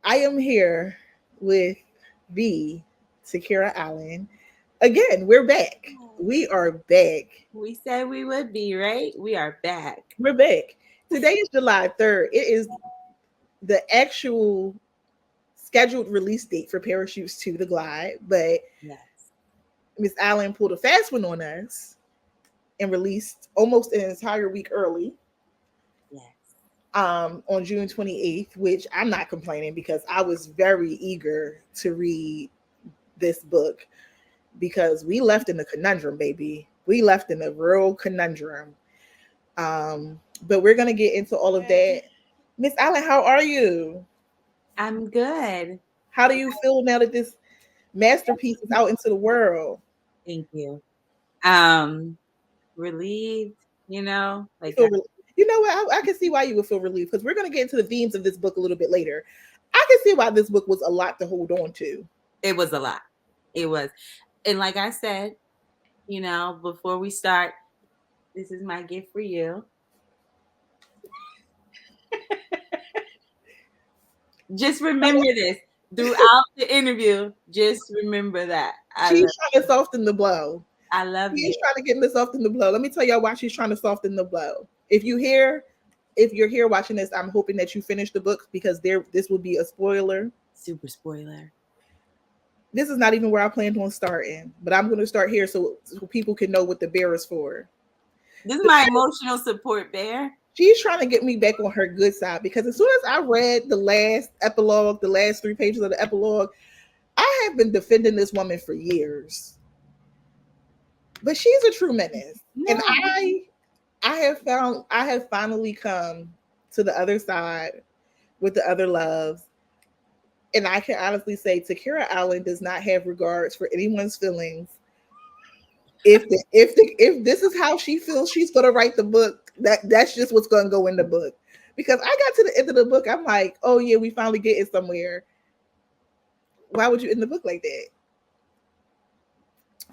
I am here with the Takerra Allen. Again, we're back. We are back. We said we would be, right? We are back. We're back. Today is July 3rd. It is the actual scheduled release date for Parachutes to the Glide, but Yes. Miss Allen pulled a fast one on us and released almost an entire week early Yes. on June 28th, which I'm not complaining because I was very eager to read this book because we left in a conundrum, baby. We left in a real conundrum. But we're gonna get into all of that. Miss Allen, how are you? I'm good. How do you feel now that this masterpiece is out into the world? Thank you. Um, Relieved, You like feel you know what? I can see why you would feel relieved because we're gonna get into the themes of this book a little bit later. I can see why this book was a lot to hold on to. it was a lot. It was. And like I said, before we start, this is my gift for you. Just remember this throughout the interview. Just remember that. She's trying to soften the blow. I love She's you. trying to get this soften the blow. Let me tell y'all why she's trying to soften the blow. If you're here watching this, I'm hoping that you finish the book because this will be a spoiler. Super spoiler. This is not even where I planned on starting, but I'm going to start here so people can know what the bear is for. This is my emotional support bear. She's trying to get me back on her good side because as soon as I read the last epilogue, the last 3 pages of the epilogue, I have been defending this woman for years. But she's a true menace. Yeah. And I have finally come to the other side with the other loves. And I can honestly say Takerra Allen does not have regards for anyone's feelings. If this is how she feels she's gonna write the book, that's just what's gonna go in the book. Because I got to the end of the book, I'm like, oh yeah, we finally get it somewhere. Why would you end the book like that?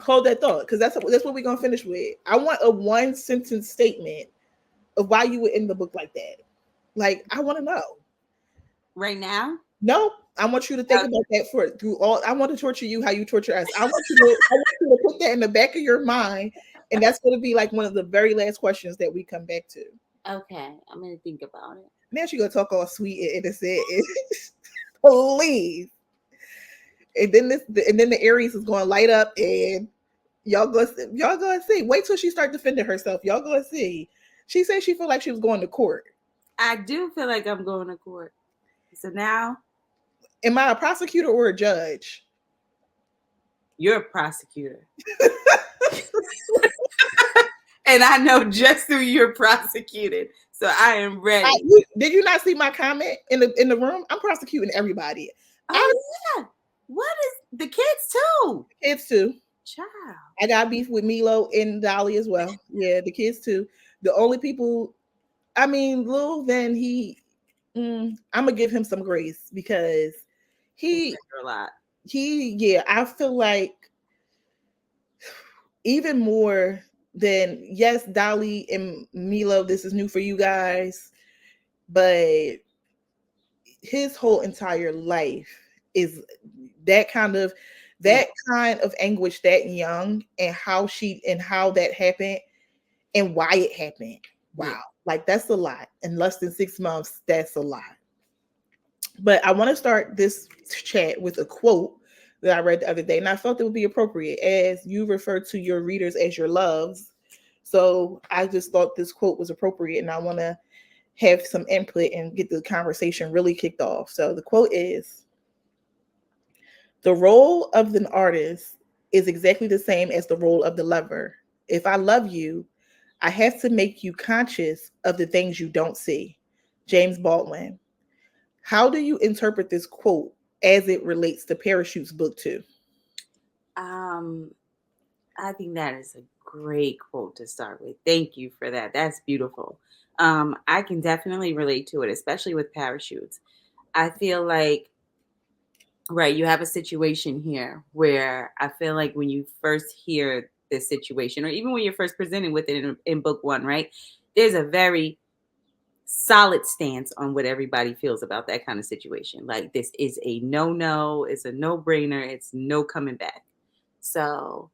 Hold that thought, because that's what we're gonna finish with. I want a 1 sentence statement of why you would end the book like that. Like, I want to know. Right now? No, I want you to think about that through all. I want to torture you how you torture us. I want you to put that in the back of your mind, and that's going to be like one of the very last questions that we come back to. Okay, I'm gonna think about it. Now she's gonna talk all sweet and innocent. Please. And then the Aries is going to light up, and y'all gonna see. Wait till she start defending herself. Y'all gonna see. She said she felt like she was going to court. I do feel like I'm going to court. So now, am I a prosecutor or a judge? You're a prosecutor. And I know just who you're prosecuted. So I am ready. Did you not see my comment in the room? I'm prosecuting everybody. Yeah. What is the kids too? Kids too. Child. I got beef with Milo and Dolly as well. Yeah, the kids too. The only people, I mean, Lil Van, I'm gonna give him some grace because a lot. I feel like even more than, yes, Dolly and Milo, this is new for you guys, but his whole entire life is that kind of anguish that young, and how that happened and why it happened. Wow. Yeah. Like, that's a lot. In less than 6 months, that's a lot. But I want to start this chat with a quote that I read the other day, and I felt it would be appropriate as you refer to your readers as your loves. So I just thought this quote was appropriate, and I want to have some input and get the conversation really kicked off. So the quote is, "The role of an artist is exactly the same as the role of the lover. If I love you, I have to make you conscious of the things you don't see." James Baldwin. How do you interpret this quote as it relates to Parachutes Book 2? I think that is a great quote to start with. Thank you for that. That's beautiful. I can definitely relate to it, especially with Parachutes. I feel like, right, you have a situation here where I feel like when you first hear this situation, or even when you're first presented with it in book 1, right, there's a very solid stance on what everybody feels about that kind of situation. Like, this is a no, it's a no-brainer, it's no coming back. So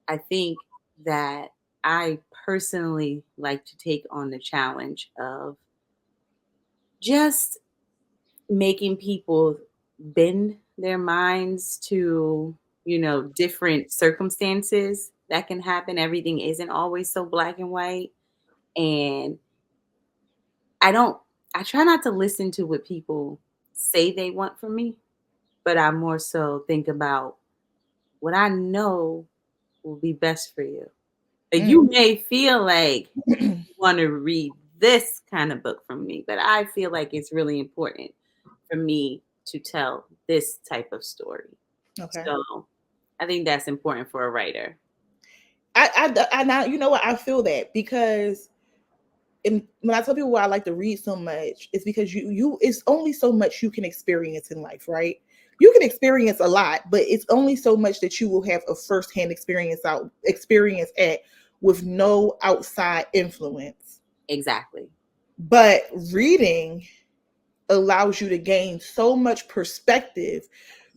I think that I personally like to take on the challenge of just making people bend their minds to, different circumstances that can happen. Everything isn't always so black and white. And I don't, I try not to listen to what people say they want from me, but I more so think about what I know will be best for you. Like, Mm. you may feel like you want to read this kind of book from me, but I feel like it's really important for me to tell this type of story. Okay. So I think that's important for a writer. Now, you know what? I feel that because when I tell people why I like to read so much, it's because it's only so much you can experience in life, right? You can experience a lot, but it's only so much that you will have a firsthand experience at with no outside influence. Exactly. But reading allows you to gain so much perspective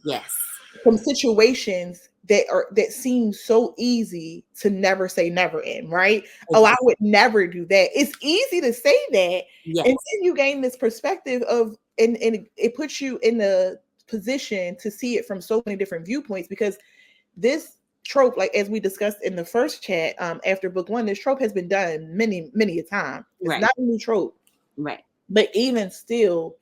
Yes. from situations that seem so easy to never say never in, right? Oh, I Exactly. would never do that. It's easy to say that, and Yes. then you gain this perspective of, and it puts you in the position to see it from so many different viewpoints, because this trope, like as we discussed in the first chat, after book one, this trope has been done many a time. It's Right. not a new trope, Right. but even still,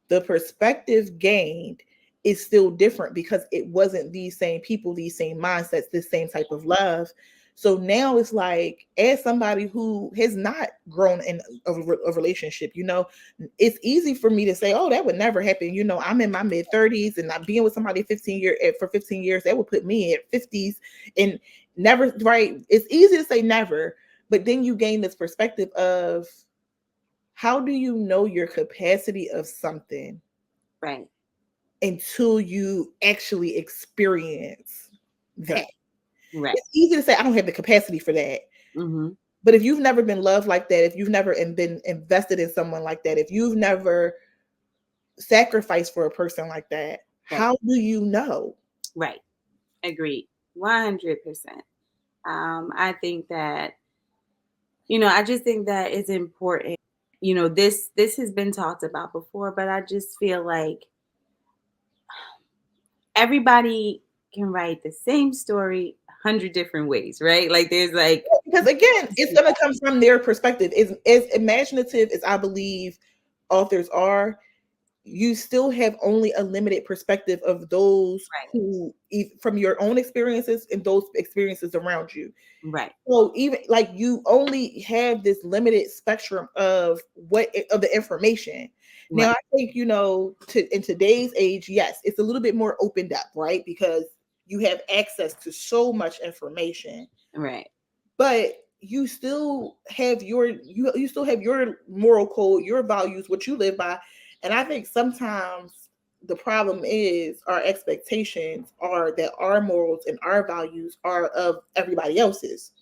the perspective gained is still different because it wasn't these same people, these same mindsets, this same type of love. So now it's like, as somebody who has not grown in a relationship, it's easy for me to say, oh, that would never happen. I'm in my mid 30s and I'm being with somebody 15 years, that would put me at 50s and never, right? It's easy to say never, but then you gain this perspective of, how do you know your capacity of something Right. until you actually experience that? Correct. Right. It's easy to say, I don't have the capacity for that. Mm-hmm. But if you've never been loved like that, if you've never been invested in someone like that, if you've never sacrificed for a person like that, Right. how do you know? Right. Agreed. 100%. I think that, I just think that it's important. This has been talked about before, but I just feel like everybody can write the same story 100 different ways, right? Like, there's like, Because again, it's going to come from their perspective. As imaginative as I believe authors are, you still have only a limited perspective of those right, who, from your own experiences and those experiences around you. right, So even like, you only have this limited spectrum of the information. Now right, I think, in today's age, yes, it's a little bit more opened up, right? Because you have access to so much information, right, but you still have your moral code, your values, what you live by. And I think sometimes the problem is our expectations are that our morals and our values are of everybody else's.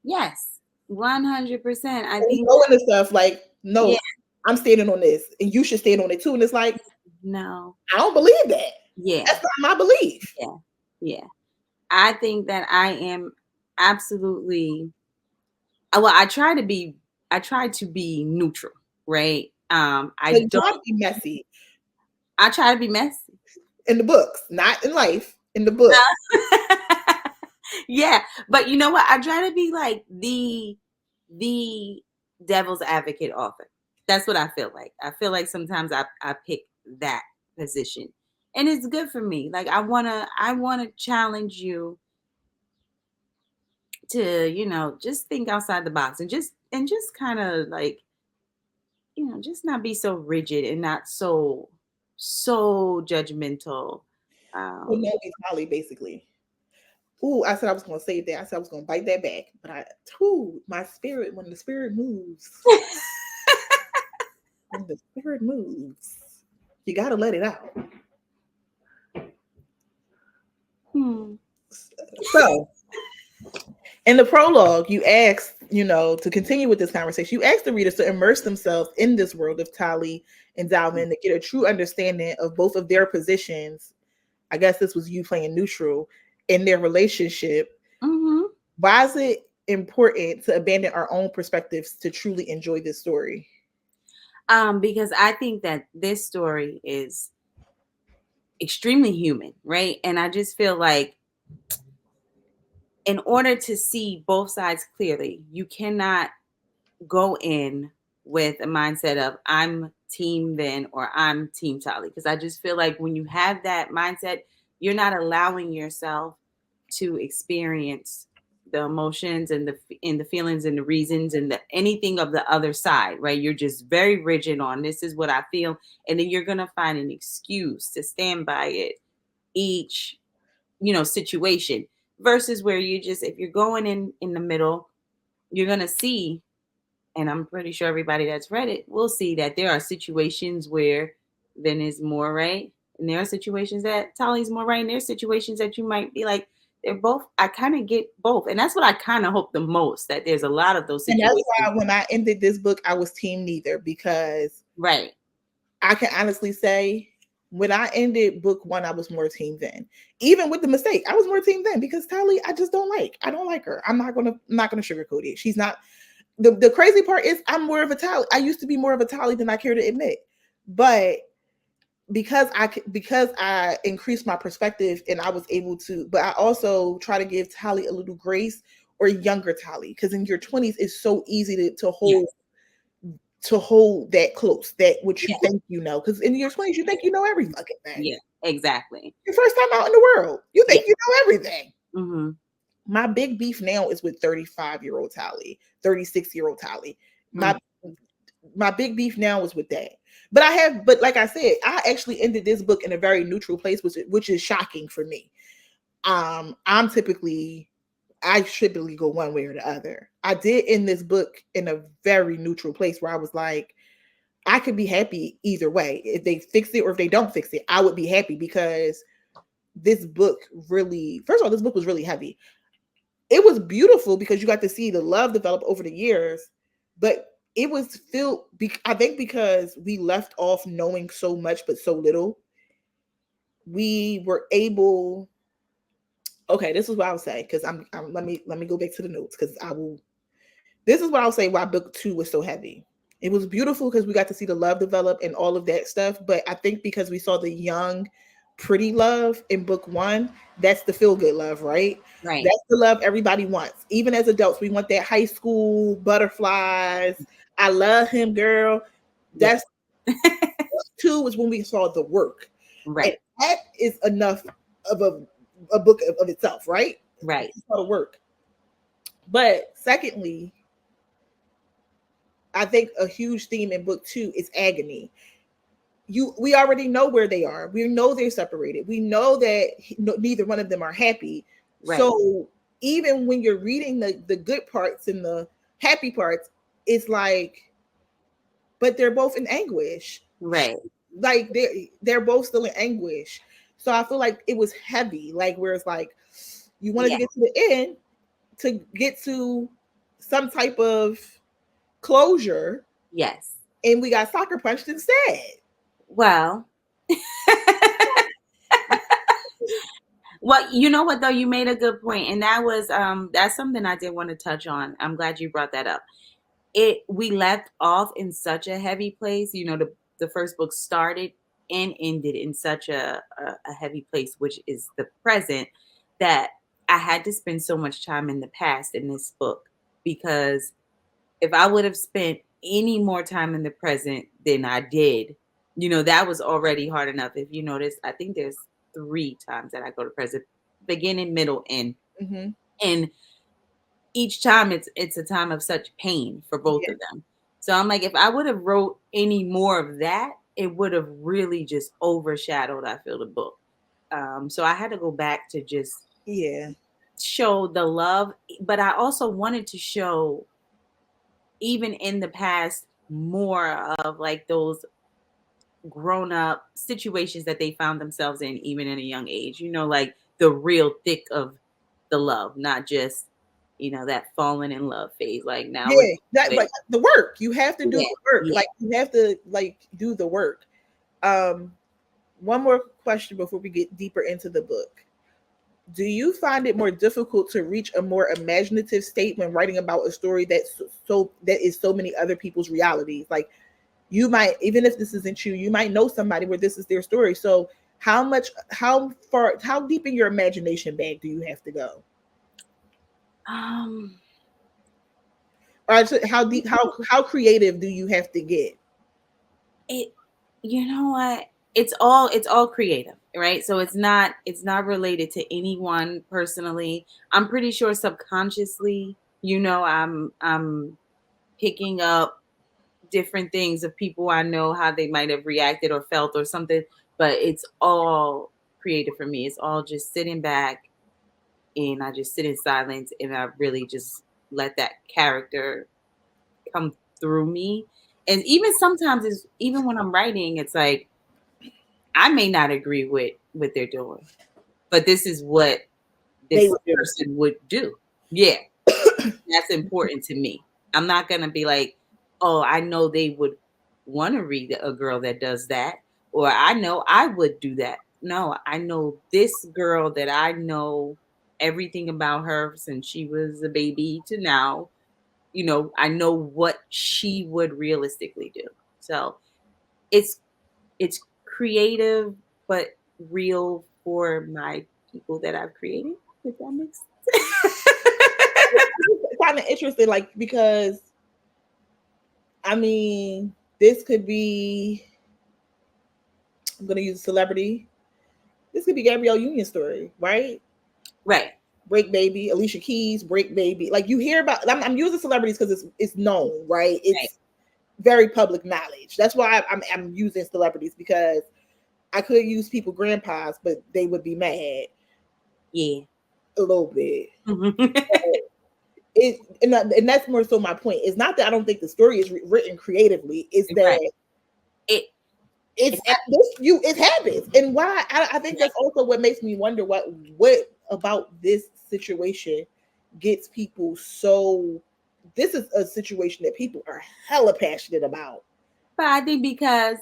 yes, 100%. I And we think, go into stuff like, yeah, no, I'm standing on this and you should stand on it too. And it's like, no, I don't believe that. yeah, That's not my belief. yeah, yeah. I think that I am absolutely, well, I try to be neutral, right? Like, try to be messy I try to be messy. in the books, not in life, in the book. Yeah, but you know what? I try to be like the devil's advocate author. That's what I feel like. I feel like sometimes I pick that position. And it's good for me. Like, I wanna challenge you to, just think outside the box, and just kind of like, just not be so rigid and not so judgmental. Well, Um no, it's Holly, basically. Ooh, I said I was going to say that. I said I was going to bite that back. But my spirit, when the spirit moves, when the spirit moves, you got to let it out. hmm. So, in the prologue, you asked to continue with this conversation, you ask the readers to immerse themselves in this world of Tali and Dalvin to get a true understanding of both of their positions. I guess this was you playing neutral in their relationship. Mm-hmm. Why is it important to abandon our own perspectives to truly enjoy this story? Because I think that this story is extremely human, right? And I just feel like in order to see both sides clearly, you cannot go in with a mindset of I'm team Vin or I'm team Tali. Because I just feel like when you have that mindset, you're not allowing yourself to experience the emotions and the feelings and the reasons and the anything of the other side, right? You're just very rigid on this is what I feel, and then you're gonna find an excuse to stand by it each situation, versus where you just, if you're going in the middle, you're gonna see, and I'm pretty sure everybody that's read it will see that there are situations where Vin is more right, and there are situations that Tali's more right, and there's situations that you might be like, they're both. I kind of get both, and that's what I kind of hope the most, that there's a lot of those And that's situations. why when I ended this book, I was team neither, because Right. I can honestly say when I ended book one, I was more team Vin. Even with the mistake, I was more team Vin because Tali, I just don't like. I don't like her. I'm not gonna sugarcoat it. She's not. The crazy part is I'm more of a Tali. I used to be more of a Tali than I care to admit. But because I increased my perspective and I was able to, but I also try to give Tali a little grace, or younger Tali, because in your 20s it's so easy to hold Yes. that close, that what you Yes. think because in your 20s you think you know every fucking thing. Yeah. Exactly. Your first time out in the world, you Yeah. think you know everything. Mm-hmm. My big beef now is with 35-year-old Tali, 36-year-old Tali. Mm-hmm. My big beef now is with that. But like I said, I actually ended this book in a very neutral place, which is shocking for me. I'm typically I typically go one way or the other. I did end this book in a very neutral place where I was like, I could be happy either way. If they fix it or if they don't fix it, I would be happy, because this book really, first of all, this book was really heavy. It was beautiful because you got to see the love develop over the years, but it was filled, I think, because we left off knowing so much but so little. We were able. Okay, this is what I'll say, because let me go back to the notes, because I will. This is what I'll say why book two was so heavy. It was beautiful because we got to see the love develop and all of that stuff. But I think because we saw the young, pretty love in book one, that's the feel good love, right? Right. That's the love everybody wants. Even as adults, we want that high school butterflies. I love him, girl. Yeah. That's two was when we saw the work. And Right. that is enough of a book of itself, right? Right. We saw the work. But secondly, I think a huge theme in book two is agony. We already know where they are. We know they're separated. We know that neither one of them are happy. Right. So even when you're reading the good parts and the happy parts, it's like, but they're both in anguish. Right. Like they're both still in anguish. So I feel like it was heavy. Like where it's like you wanted Yeah. to get to the end to get to some type of closure, Yes. and we got soccer punched instead. Well, well, you know what though, you made a good point, and that's something I did want to touch on. I'm glad you brought that up. We left off in such a heavy place. The first book started and ended in such a heavy place, which is the present, that I had to spend so much time in the past in this book, because if I would have spent any more time in the present than I did, that was already hard enough. If you notice, I think there's 3 times that I go to present: beginning, middle, end. Mm-hmm. And each time it's a time of such pain for both Yeah. of them. So I'm like, if I would have wrote any more of that, it would have really just overshadowed, I feel, the book. So I had to go back to just Yeah. show the love, but I also wanted to show, even in the past, more of like those grown up situations that they found themselves in, even in a young age, like the real thick of the love, not just that falling in love phase. Like now we're Yeah, that like the work. You have to do yeah, the work. yeah. Like you have to like do the work. Um, one more question before we get deeper into the book. Do you find it more difficult to reach a more imaginative state when writing about a story that is so many other people's realities? Like you might, even if this isn't you, you might know somebody where this is their story. So how deep in your imagination bag do you have to go? Um, Or how deep, how creative do you have to get? it you know what? It's all creative, right? So it's not related to anyone personally. I'm pretty sure subconsciously, I'm picking up different things of people I know, how they might have reacted or felt or something, but it's all creative for me. It's all just sitting back, and I just sit in silence, and I really just let that character come through me. And even sometimes it's even when I'm writing, it's like I may not agree with what they're doing, but this is what They this would do. person would do. Yeah, that's important to me. I'm not gonna be like, oh, I know they would want to read a girl that does that, or I know I would do that. No, I know this girl that I know everything about her since she was a baby to now. I know what she would realistically do. So it's it's creative but real for my people that I've created, if that makes sense. Kind of interesting, like because I mean, this could be. I'm gonna use a celebrity. This could be Gabrielle Union's story, right? Right. Break Baby, Alicia Keys, Break Baby. Like you hear about. I'm using celebrities because it's known, right? Right. It's very public knowledge. That's why I'm using celebrities because I could use people grandpas, but they would be mad Yeah. a little bit. And that's more so my point. It's not that I don't think the story is written creatively. It's Right. that It it's it hap it happens, and why I think right. that's also what makes me wonder what about this situation gets people so. This is a situation that people are hella passionate about. But I think because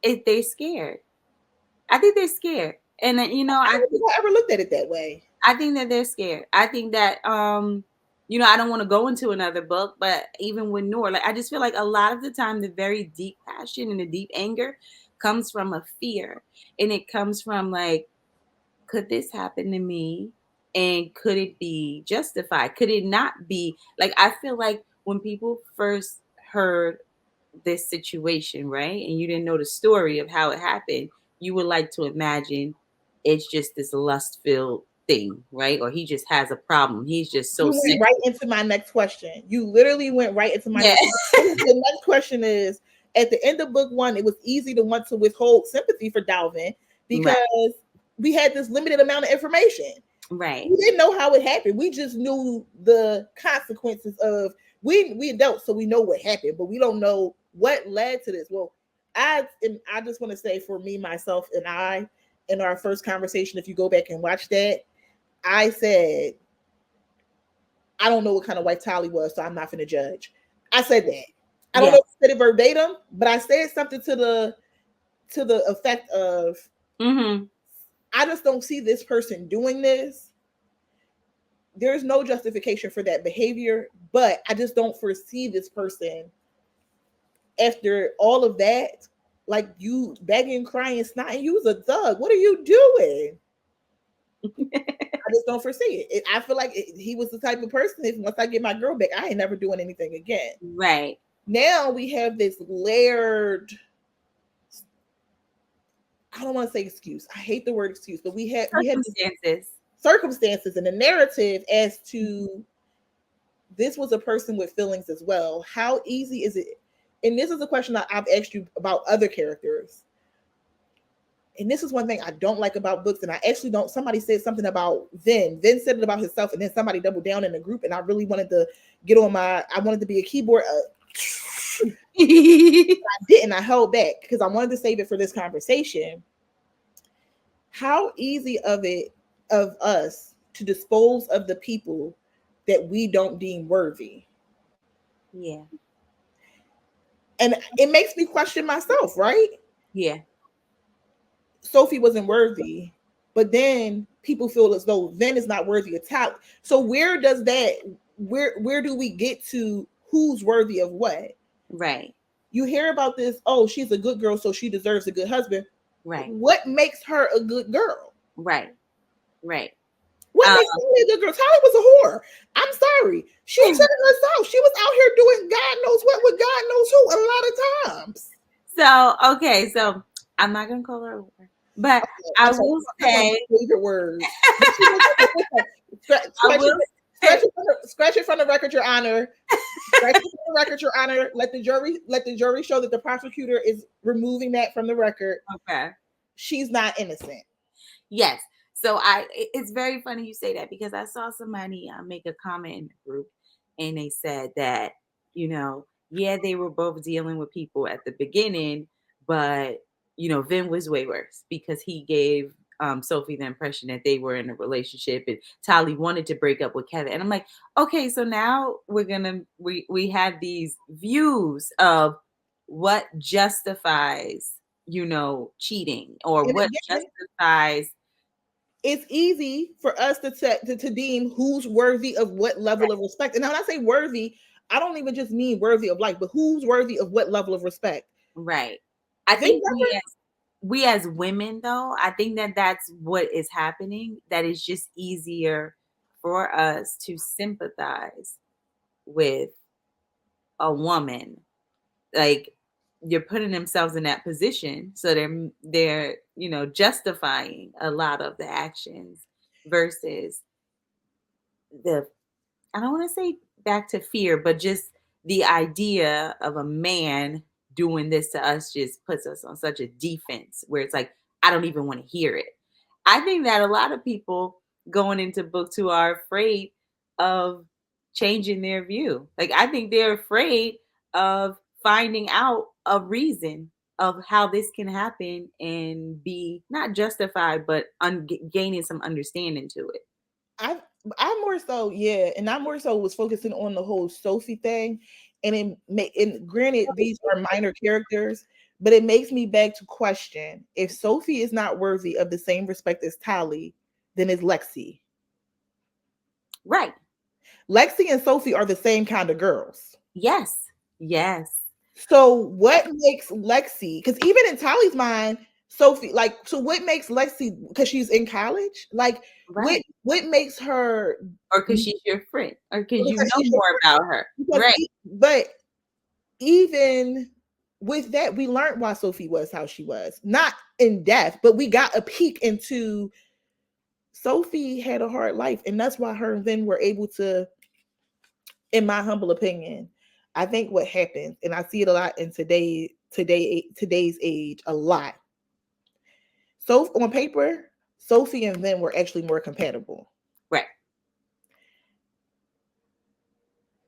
they're scared. I think they're scared. And then, I don't think I ever looked at it that way. I think that they're scared. I think that I don't want to go into another book, but even with Noor, like I just feel like a lot of the time the very deep passion and the deep anger comes from a fear. And it comes from like, could this happen to me? And could it be justified? Could it not be? Like I feel like when people first heard this situation, right? And you didn't know the story of how it happened, you would like to imagine it's just this lust filled thing, right? Or he just has a problem. He's just so You sick. went right into my next question. You literally went right into my Yeah. next question. The next question is at the end of book one, it was easy to want to withhold sympathy for Dalvin Right. because we had this limited amount of information. Right. We didn't know how it happened. We just knew the consequences of we adults, so we know what happened, but we don't know what led to this. Well, I just want to say for me, myself, and I in our first conversation, if you go back and watch that, I said I don't know what kind of wife Tally was, so I'm not going to judge. I said that. I don't Yeah. know if I said it verbatim, but I said something to the effect of Mm-hmm. I just don't see this person doing this. There's no justification for that behavior, but I just don't foresee this person after all of that, like you begging, crying, snotting. You was a thug. What are you doing? I just don't foresee it. I feel like he was the type of person. If once I get my girl back, I ain't never doing anything again. Right. Now we have this layered. I don't want to say excuse. I hate the word excuse, but we had Circumstances. circumstances and a narrative as to this was a person with feelings as well. How easy is it? And this is a question that I've asked you about other characters. And this is one thing I don't like about books. And I actually don't. Somebody said something about Vin. Vin said it about himself, and then somebody doubled down in the group. And I really wanted to get on my. I wanted to be a keyboard. I didn't. I held back because I wanted to save it for this conversation. How easy of us to dispose of the people that we don't deem worthy. Yeah. And it makes me question myself, right? Yeah. Sophie wasn't worthy, but then people feel as though Vin is not worthy of talent. So where does that where do we get to who's worthy of what? Right. You hear about this, oh, she's a good girl, so she deserves a good husband. Right. What makes her a good girl? Right. Right. What Um, makes her a good girl? Tali was a whore. I'm sorry. She took it herself. She was out here doing God knows what with God knows who a lot of times. so okay, so I'm not gonna call her a whore, but I I'm sorry, will that's one of say, my favorite words. But she was scratch, I scratch, will it, say, scratch it from the record, Your Honor. Scratch it from the record, Your Honor. Let the jury show that the prosecutor is removing that from the record. okay. She's not innocent. Yes. So it's very funny you say that because I saw somebody make a comment in the group, and they said that, yeah, they were both dealing with people at the beginning, but Vin was way worse because he gave Sophie the impression that they were in a relationship, and Tali wanted to break up with Kevin. And I'm like, okay, so now we had these views of what justifies cheating, or And what again, justifies. it's easy for us to deem who's worthy of what level of respect. And when I say worthy, I don't even just mean worthy of life, but who's worthy of what level of respect. Right. I They think never. we as women, though, I think that that's what is happening. That it's just easier for us to sympathize with a woman. Like, you're putting themselves in that position, so they're justifying a lot of the actions versus the, I don't want to say back to fear, but just the idea of a man doing this to us just puts us on such a defense where it's like, I don't even want to hear it. I think that a lot of people going into book two are afraid of changing their view. Like, I think they're afraid of finding out a reason of how this can happen and be not justified, but gaining some understanding to it. I I more so, yeah, and I more so was focusing on the whole Sophie thing, and granted these are minor characters, but it makes me beg to question if Sophie is not worthy of the same respect as Tali, then is Lexi. Right. Lexi and Sophie are the same kind of girls. Yes. Yes. So what makes Lexi? Because even in Tali's mind, Sophie, like, so what makes Lexi? Because she's in college. Like, Right. what makes her? Or because she's your friend, or because you Because know she's your more about her. because Right. but even with that, we learned why Sophie was how she was. Not in depth, but we got a peek into Sophie had a hard life, and that's why her and Vin were able to, in my humble opinion, I think what happens, and I see it a lot in today's age, a lot. So on paper, Sophie and Vin were actually more compatible. Right.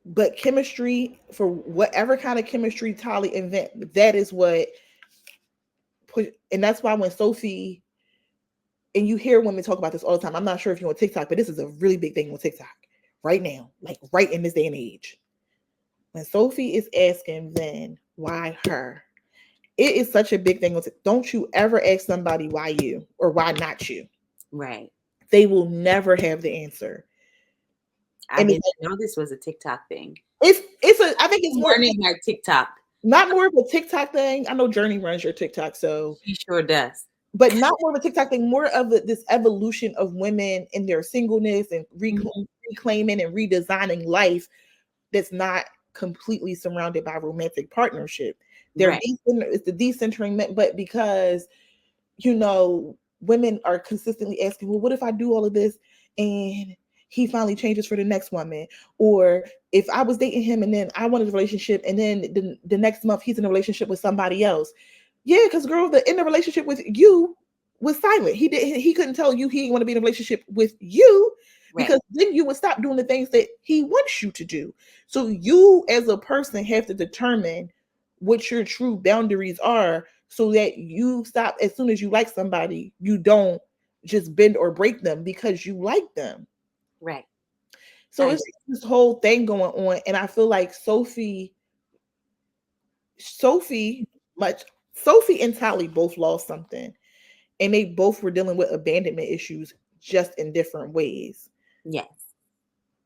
But chemistry, for whatever kind of chemistry Tali invent, that is what put, and that's why when Sophie, and you hear women talk about this all the time. I'm not sure if you're on TikTok, but this is a really big thing on TikTok right now, like right in this day and age. When Sophie is asking Vin why her, it is such a big thing. Don't you ever ask somebody why you or why not you. Right. They will never have the answer. I And didn't know this was a TikTok thing. it's a, I think it's I'm more, learning my TikTok. not more of a TikTok thing. I know Journey runs your TikTok, so, She sure does. but not more of a TikTok thing, more of this evolution of women in their singleness and Mhm. reclaiming and redesigning life that's not completely surrounded by romantic partnership. Right. It's the decentering, but because women are consistently asking, well, what if I do all of this and he finally changes for the next woman? Or if I was dating him and then I wanted a relationship and then the next month he's in a relationship with somebody else. Yeah, because girl, in the relationship with you was silent. He couldn't tell you he didn't want to be in a relationship with you Right. because then you would stop doing the things that he wants you to do. So you as a person have to determine what your true boundaries are so that you stop as soon as you like somebody, you don't just bend or break them because you like them. Right. So I it's agree. this whole thing going on, and I feel like Sophie, much Sophie and Tally both lost something, and they both were dealing with abandonment issues, just in different ways. Yes.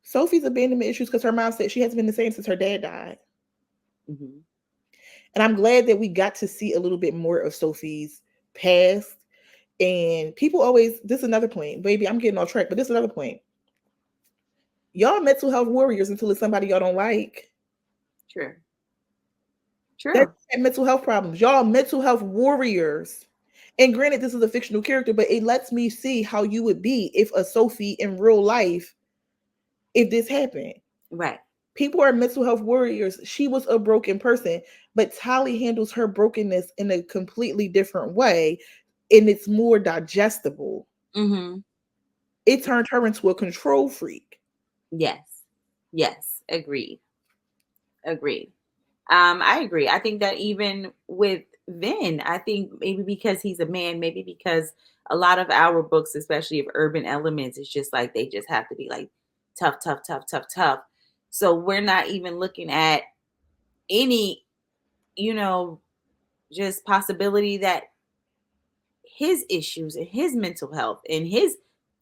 Sophie's abandonment issues because her mom said she hasn't been the same since her dad died. Hmm. And I'm glad that we got to see a little bit more of Sophie's past. And people always, this is another point, baby, I'm getting off track, but this is another point. Y'all mental health warriors until it's somebody y'all don't like. True. That True. mental health problems. Y'all mental health warriors. And granted, this is a fictional character, but it lets me see how you would be if a Sophie in real life, if this happened. Right. People are mental health warriors. She was a broken person, but Tally handles her brokenness in a completely different way, and it's more digestible. Hmm. It turned her into a control freak. Yes. Yes. Agreed. Agreed. I agree. I think that even with Vin, I think maybe because he's a man, maybe because a lot of our books, especially of urban elements, it's just like they just have to be like tough, tough, tough, tough, tough. So we're not even looking at any, you know, just possibility that his issues and his mental health and his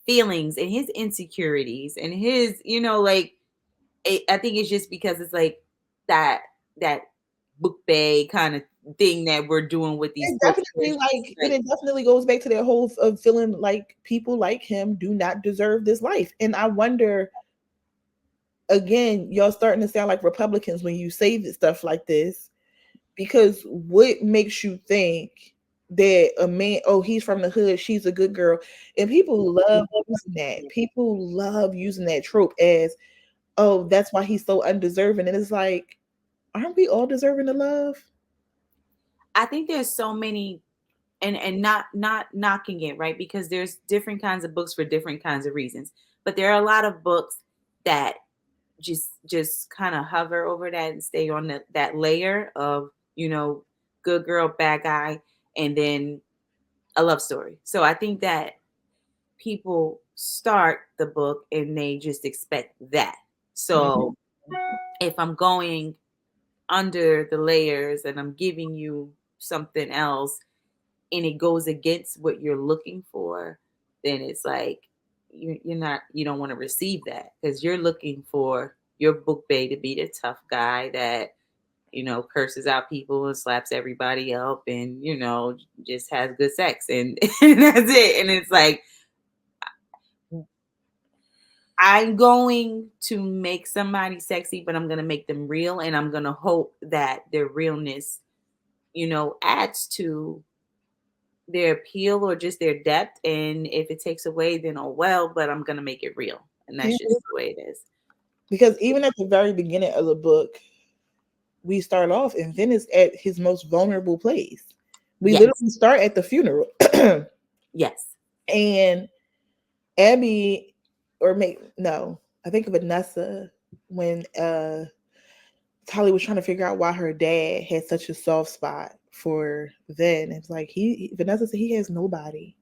feelings and his insecurities and his, like I think it's just because it's like that that book bay kind of thing that we're doing with these It books. definitely and it definitely goes back to that whole of feeling like people like him do not deserve this life. And I wonder, again, y'all starting to sound like Republicans when you say this stuff like this, because what makes you think that a man, oh, he's from the hood, she's a good girl? And people love using that. People love using that trope as, oh, that's why he's so undeserving. And it's like, aren't we all deserving of love? I think there's so many, and not knocking it, right, because there's different kinds of books for different kinds of reasons, but there are a lot of books that just kind of hover over that and stay on that layer of, good girl, bad guy, and then a love story. So I think that people start the book and they just expect that. Mhm. So if I'm going under the layers and I'm giving you something else and it goes against what you're looking for, then it's like you don't want to receive that because you're looking for your book bay to be the tough guy that curses out people and slaps everybody up and just has good sex and, and that's it. And it's like I'm going to make somebody sexy, but I'm going to make them real. And I'm going to hope that their realness, adds to their appeal or just their depth. And if it takes away, then oh well, but I'm going to make it real. And Yeah, that's just the way it is. because even at the very beginning of the book, we start off and Vin is at his most vulnerable place. We Yes. literally start at the funeral. Yes. And Abby, or make no, I think Vanessa, when Tali was trying to figure out why her dad had such a soft spot for Vin. It's like Vanessa said he has nobody.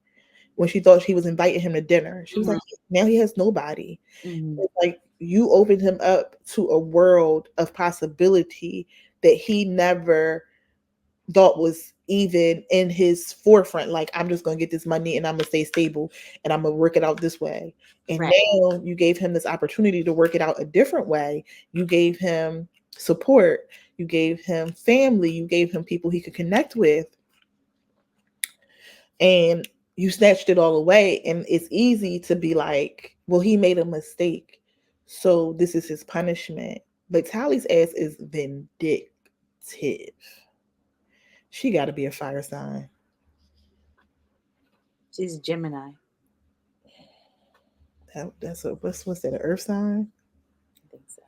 When she thought she was inviting him to dinner, she was Hmm. like, now he has nobody. Hmm. It's like you opened him up to a world of possibility that he never thought was even in his forefront. Like, I'm just gonna get this money and I'm gonna stay stable and I'm gonna work it out this way. And Right. now you gave him this opportunity to work it out a different way. You gave him support, you gave him family, you gave him people he could connect with, and you snatched it all away. And it's easy to be like, well, he made a mistake, so this is his punishment. But Tally's ass is vindictive. She got to be a fire sign. She's Gemini. That's a what's that? An earth sign? I think so.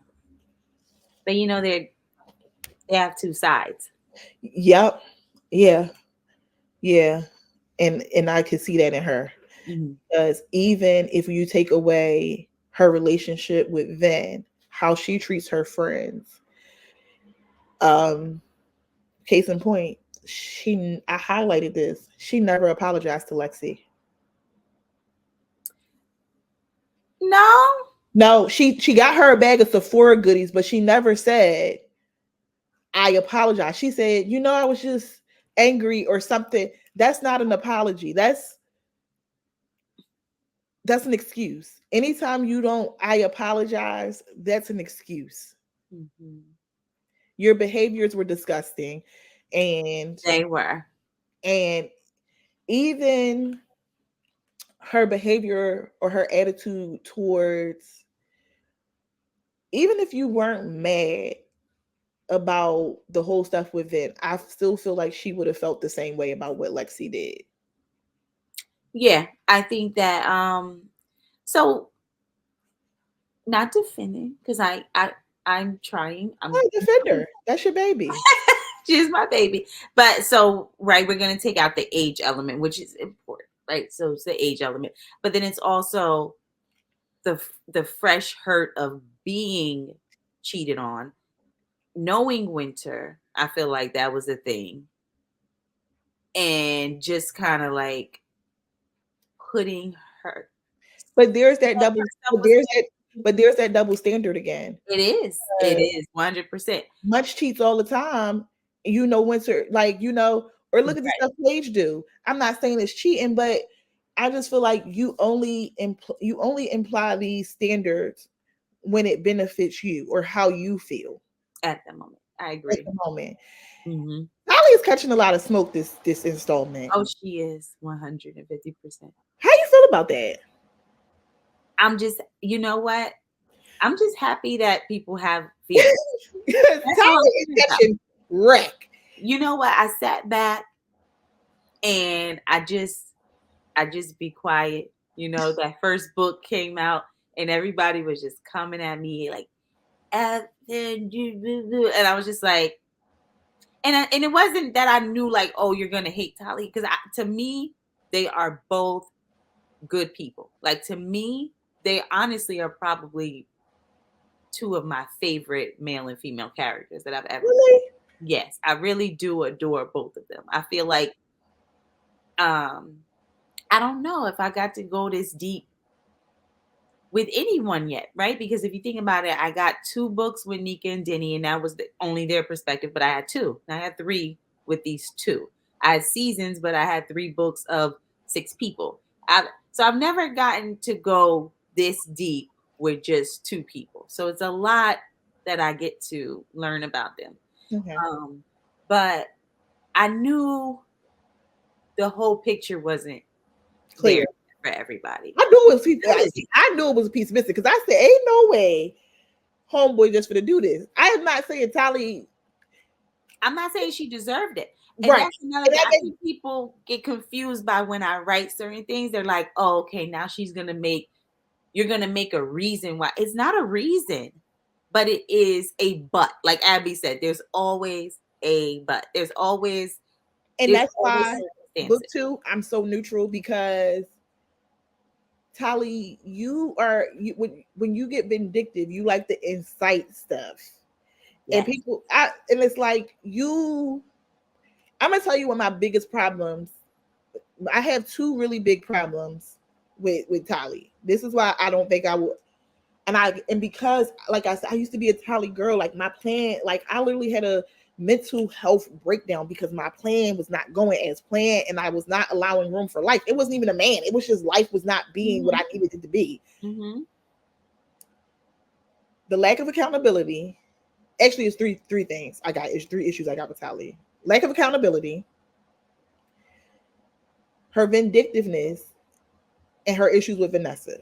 But they have two sides. Yep. Yeah. Yeah. And I could see that in her, Hmm. because even if you take away her relationship with Van, how she treats her friends, um, case in point, I highlighted this. She never apologized to Lexi. No. No, she got her a bag of Sephora goodies, but she never said I apologize. She said, I was just angry or something. That's not an apology. That's an excuse. Anytime you don't I apologize, that's an excuse. Mhm. Your behaviors were disgusting, and They were. and even her behavior or her attitude towards, even if you weren't mad about the whole stuff with it, I still feel like she would have felt the same way about what Lexi did. Yeah, I think that so not defending because I'm trying. I'm Oh, defend her. That's your baby. she's my baby. But so right, we're gonna take out the age element, which is important, right? So it's the age element, but then it's also the fresh hurt of being cheated on, knowing Winter. I feel like that was a thing, and just kind of like putting her But there's that self double. self But there's that. esteem. But there's that double standard again. It is. It is 100%. Munch cheats all the time. Winter, or look at the Right stuff Paige do. I'm not saying it's cheating, but I just feel like you only imply these standards when it benefits you or how you feel at the moment. I at agree. the moment. Hmm. Holly is catching a lot of smoke this installment. Oh, she is 150%. How you feel about that? I'm just, you know what? I'm just happy that people have feelings. That's all I'm Holly is saying about. catching wreck. You know what? I sat back and I just be quiet. That first book came out and everybody was just coming at me like, and I was just like, and it wasn't that I knew like, oh, you're gonna hate Tali, because to me, they are both good people. Like to me, they honestly are probably two of my favorite male and female characters that I've ever read. Really? Yes, I really do adore both of them. I feel like um I don't know if I got to go this deep with anyone yet, right? Because if you think about it, I got two books with Nika and Denny, and that was only their perspective, but I had two. I had three with these two. I had seasons, but I had three books of six people. So I've never gotten to go this deep with just two people. So it's a lot that I get to learn about them. Okay. But I knew the whole picture wasn't there Clear. for everybody. I knew it was Still isn't. I knew it was a piece missing because I said, "Ain't no way, homeboy, just for to do this." I am not saying Tally I'm not saying she deserved it. And right. that's another And thing. that I makes, think people get confused by when I write certain things. They're like, oh, okay, now you're gonna make a reason why. It's not a reason, but it is a but. Like Abby said, there's always a but. and There's that's always why book circumstances. 2, I'm so neutral because Tally, when you get vindictive, you like to incite stuff, and Yes. and it's like I'm gonna tell you one of my biggest problems. I have two really big problems with Tally. This is why I don't think I would. And because like I said, I used to be a Tally girl. Like my plan, like I literally had a mental health breakdown because my plan was not going as planned, and I was not allowing room for life. It wasn't even a man. It was just life was not being what Hmm. I needed it to be. Hmm. The lack of accountability. Actually, it's three things I got. It's three issues I got with Tally. Lack of accountability, her vindictiveness, and her issues with Vanessa.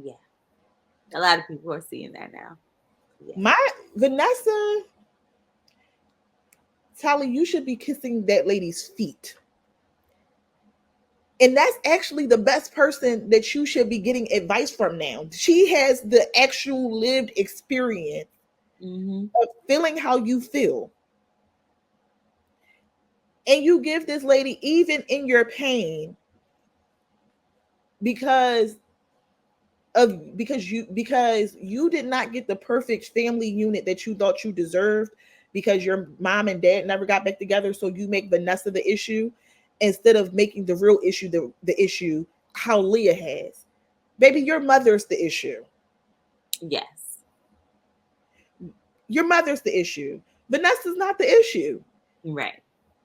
Yeah. A lot of people are seeing that now. Yeah. My Vanessa, Tally, you should be kissing that lady's feet. And that's actually the best person that you should be getting advice from now. She has the actual lived experience Hmm. of feeling how you feel. And you give this lady, even in your pain, because because you did not get the perfect family unit that you thought you deserved because your mom and dad never got back together, so you make Vanessa the issue instead of making the real issue the issue how Leah has. Baby, your mother's the issue. Yes. Your mother's the issue. Vanessa's not the issue. Right.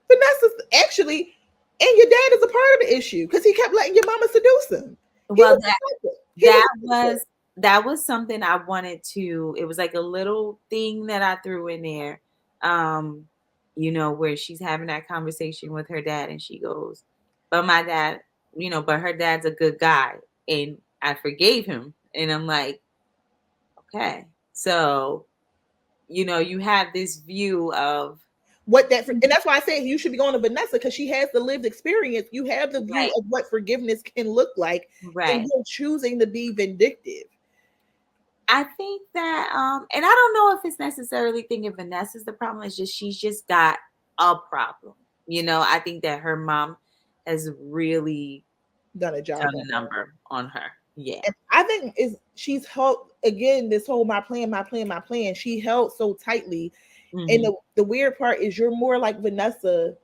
Vanessa's actually, and your dad is a part of the issue because he kept letting your mama seduce him. He Well, was a sucker. He was that a sucker. was something I wanted to, it was like a little thing that I threw in there. Um, where she's having that conversation with her dad and she goes, "But my dad, but her dad's a good guy and I forgave him." And I'm like, okay. So, you have this view of What that, and that's why I say you should be going to Vanessa because she has the lived experience. You have the view right, of what forgiveness can look like, and right. you're choosing to be vindictive. I think that, and I don't know if it's necessarily thinking Vanessa's the problem. It's just she's just got a problem. I think that her mom has really Done a done job on a her. number on her. Yeah. And I think is she's held again this whole my plan, my plan, my plan. She held so tightly. And Hmm. the weird part is you're more like Vanessa,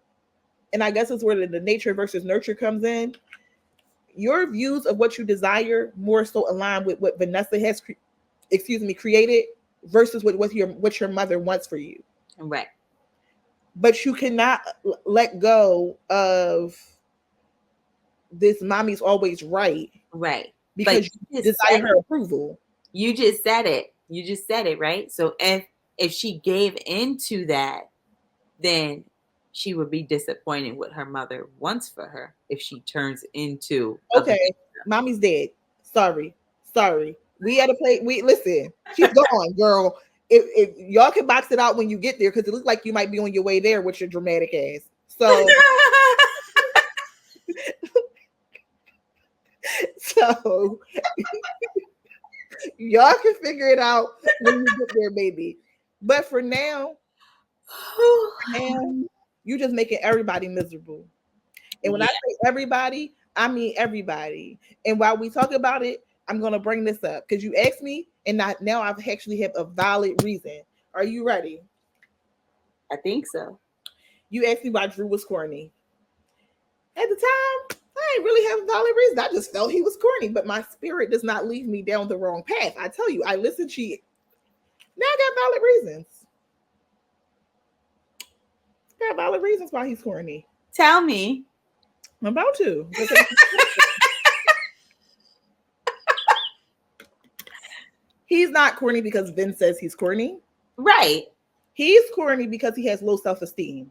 and I guess it's where the nature versus nurture comes in. Your views of what you desire more so align with what Vanessa has created versus what your mother wants for you. Right. But you cannot let go of this mommy's always right Right. But because you you just desire said her it. approval. You just said it. You just said it, right? So if she gave into that, then she would be disappointed what her mother wants for her if she turns into a Okay, Vanessa. mommy's dead. Sorry, sorry. We had to play. We listen. She's gone, girl. If y'all can box it out when you get there, because it looks like you might be on your way there with your dramatic ass. So, so y'all can figure it out when you get there, baby. But for now, you just making everybody miserable. And when I Yeah, say everybody, I mean everybody. And while we talk about it, I'm gonna bring this up because you asked me, and now I actually have a valid reason. Are you ready? I think so. You asked me why Drew was corny. At the time, I didn't really have a valid reason. I just felt he was corny, but my spirit does not lead me down the wrong path. I tell you, I listened to you. Now I got valid reasons. I got valid reasons why he's corny. Tell me. I'm about to. He's not corny because Vince says he's corny. Right. He's corny because he has low self-esteem.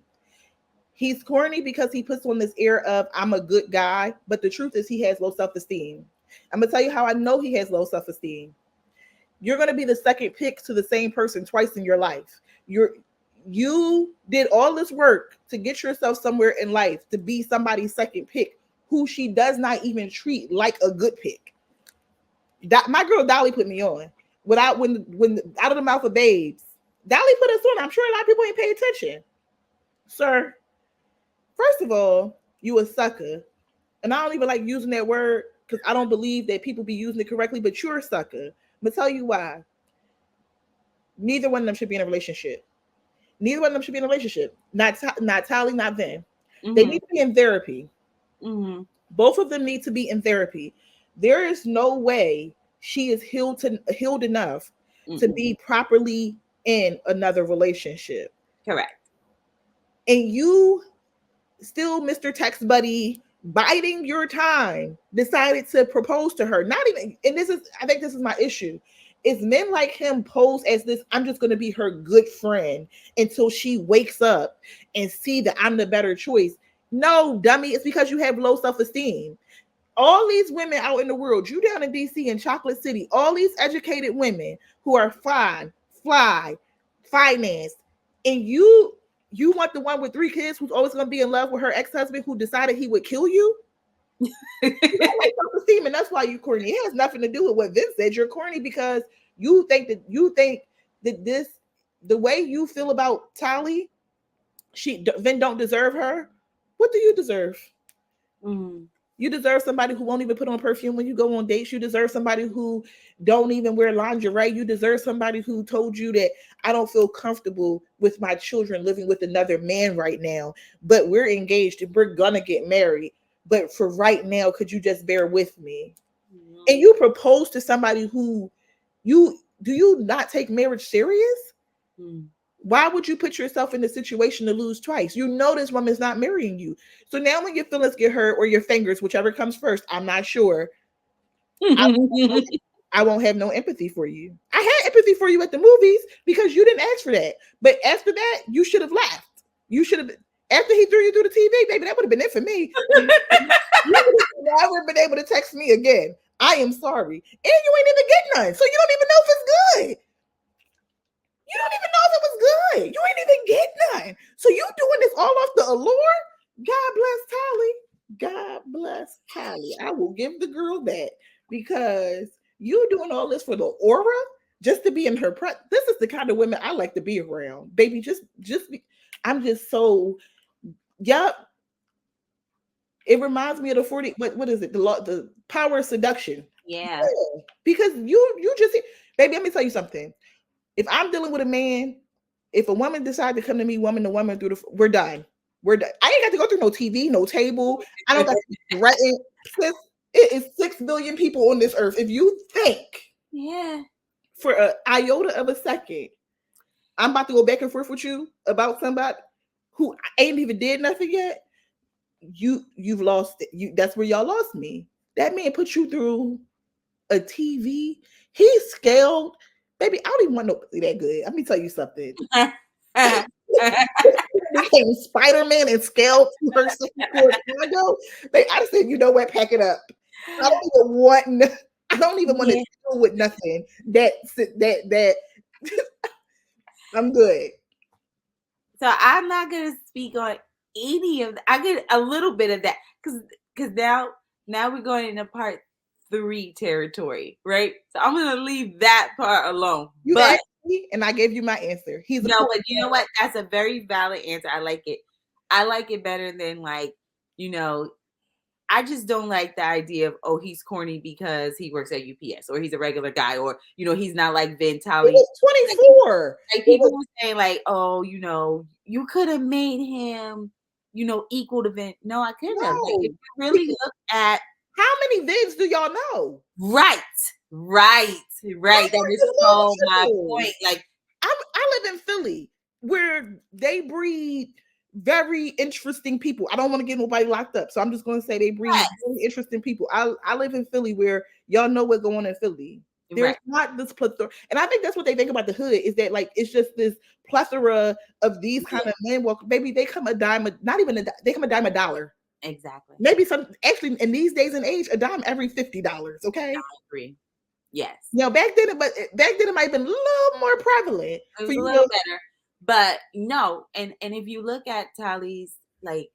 He's corny because he puts on this air of I'm a good guy, but the truth is he has low self-esteem. I'm gonna tell you how I know he has low self-esteem. You're gonna be the second pick to the same person twice in your life. You did all this work to get yourself somewhere in life to be somebody's second pick who she does not even treat like a good pick. That my girl Dolly put me on. Without when out of the mouth of babes. Dolly put us on. I'm sure a lot of people ain't pay attention. Sir, first of all, you a sucker. And I don't even like using that word because I don't believe that people be using it correctly, but you're a sucker. I'm gonna tell you why. Neither one of them should be in a relationship. Neither one of them should be in a relationship. Not Tally, not Vin. They Mm-hmm. need to be in therapy. Mm-hmm. Both of them need to be in therapy. There is no way she is healed enough to Mm-mm. be properly in another relationship. Correct. And you still, Mr. Text Buddy, biding your time, decided to propose to her. Not even, and I think this is my issue. Is men like him pose as this, I'm just going to be her good friend until she wakes up and see that I'm the better choice. No, dummy, it's because you have low self-esteem. All these women out in the world, you down in DC in Chocolate City, all these educated women who are fine, fly, financed, and you want the one with 3 kids who's always going to be in love with her ex-husband who decided he would kill you? You got low self-esteem, and that's why you corny. It has nothing to do with what Vince said. You're corny because you think that this the way you feel about Tally, Vin don't deserve her. What do you deserve? Mm-hmm. You deserve somebody who won't even put on perfume when you go on dates. You deserve somebody who don't even wear lingerie. You deserve somebody who told you that I don't feel comfortable with my children living with another man right now, but we're engaged and we're gonna get married. But for right now, could you just bear with me? and you propose to somebody who you not take marriage serious? Mm-hmm. Why would you put yourself in the situation to lose twice? You know this woman's not marrying you. So now when your feelings get hurt or your fingers, whichever comes first, I'm not sure. I, I won't have no empathy for you. I had empathy for you at the movies because you didn't ask for that. But after that, you should have left. You should have, after he threw you through the TV, baby, that would have been it for me. You would have never been able to text me again. I am sorry. And you ain't even getting none. So you don't even know if it's good. You don't even know if it was good. You ain't even get none. So you doing this all off the allure? God bless Tally. God bless Tally. I will give the girl that because you doing all this for the aura just to be in her presence. This is the kind of women I like to be around, baby. Just be. I'm just so. Yup. It reminds me of the 40. What is it? The power of seduction. Yeah. Yeah, because you just baby. Let me tell you something. If I'm dealing with a man, if a woman decides to come to me, woman to woman, we're done. We're done. I ain't got to go through no TV, no table. I don't got to be threatened. Sis, it is 6 billion people on this earth. If you think Yeah. for an iota of a second, I'm about to go back and forth with you about somebody who ain't even did nothing yet, you've lost it. That's where y'all lost me. That man put you through a TV. He scaled, baby. I don't even want nobody that good. Let me tell you something. Became Spider-Man and scaled to her second floor condo. I said, you know what? Pack it up. I don't even want. I don't even want to Yeah. deal with nothing. That I'm good. So I'm not gonna speak on any of that. I get a little bit of that because now we're going into part 3 territory, right? So I'm gonna leave that part alone. You But asked me, and I gave you my answer. He's a no, but you know what? That's a very valid answer. I like it. I like it better than like, you know, I just don't like the idea of, oh, he's corny because he works at UPS or he's a regular guy or, he's not like Vin He Talley. was 24. Like people were saying like, oh, you could have made him, equal to Vin. No, I couldn't have. Like, if No. you really look at How many vids do y'all know? right. That is so my point. Like I live in Philly where they breed very interesting people. I don't want to get nobody locked up, so I'm just going to say they breed yes, very interesting people. I live in Philly where y'all know what's going on in Philly. There's right. not this plethora, and I think that's what they think about the hood is that like it's just this plethora of these kind of men. Well, maybe they come a dime, not even they come a dime a dollar. Exactly. Maybe some actually in these days and age, a dime every $50. Okay. I agree. Yes. Back then, it might have been a little more prevalent It for was a you little better. But no, and if you look at Tally's like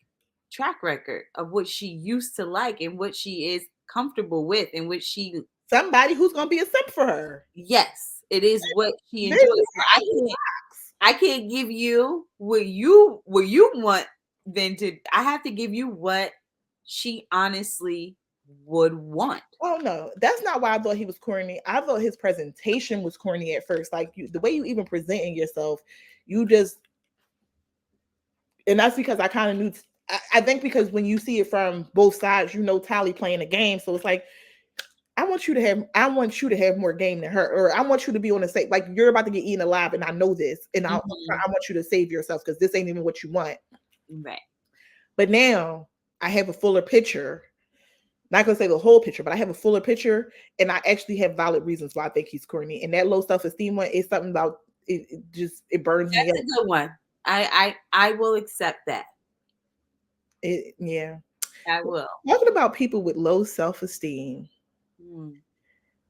track record of what she used to like and what she is comfortable with and what she somebody who's gonna be a simp for her. yes, it is what she They enjoys. out of the I can't give you what you want then to I have to give you what she honestly would want. Oh no, that's not why I thought he was corny. I thought his presentation was corny at first. Like the way you even presenting yourself, you just, and that's because I kind of knew. I think because when you see it from both sides, Tally playing the game, so it's like I want you to have more game than her, or I want you to be on the same. Like you're about to get eaten alive, and I know this, and I want you to save yourself because this ain't even what you want. Right. But now I have a fuller picture. Not gonna say the whole picture, but I have a fuller picture, and I actually have valid reasons why I think he's corny. And that low self esteem one is something about it. It burns me up. That's a good one. I will accept that. Yeah, I will. talking about people with low self esteem.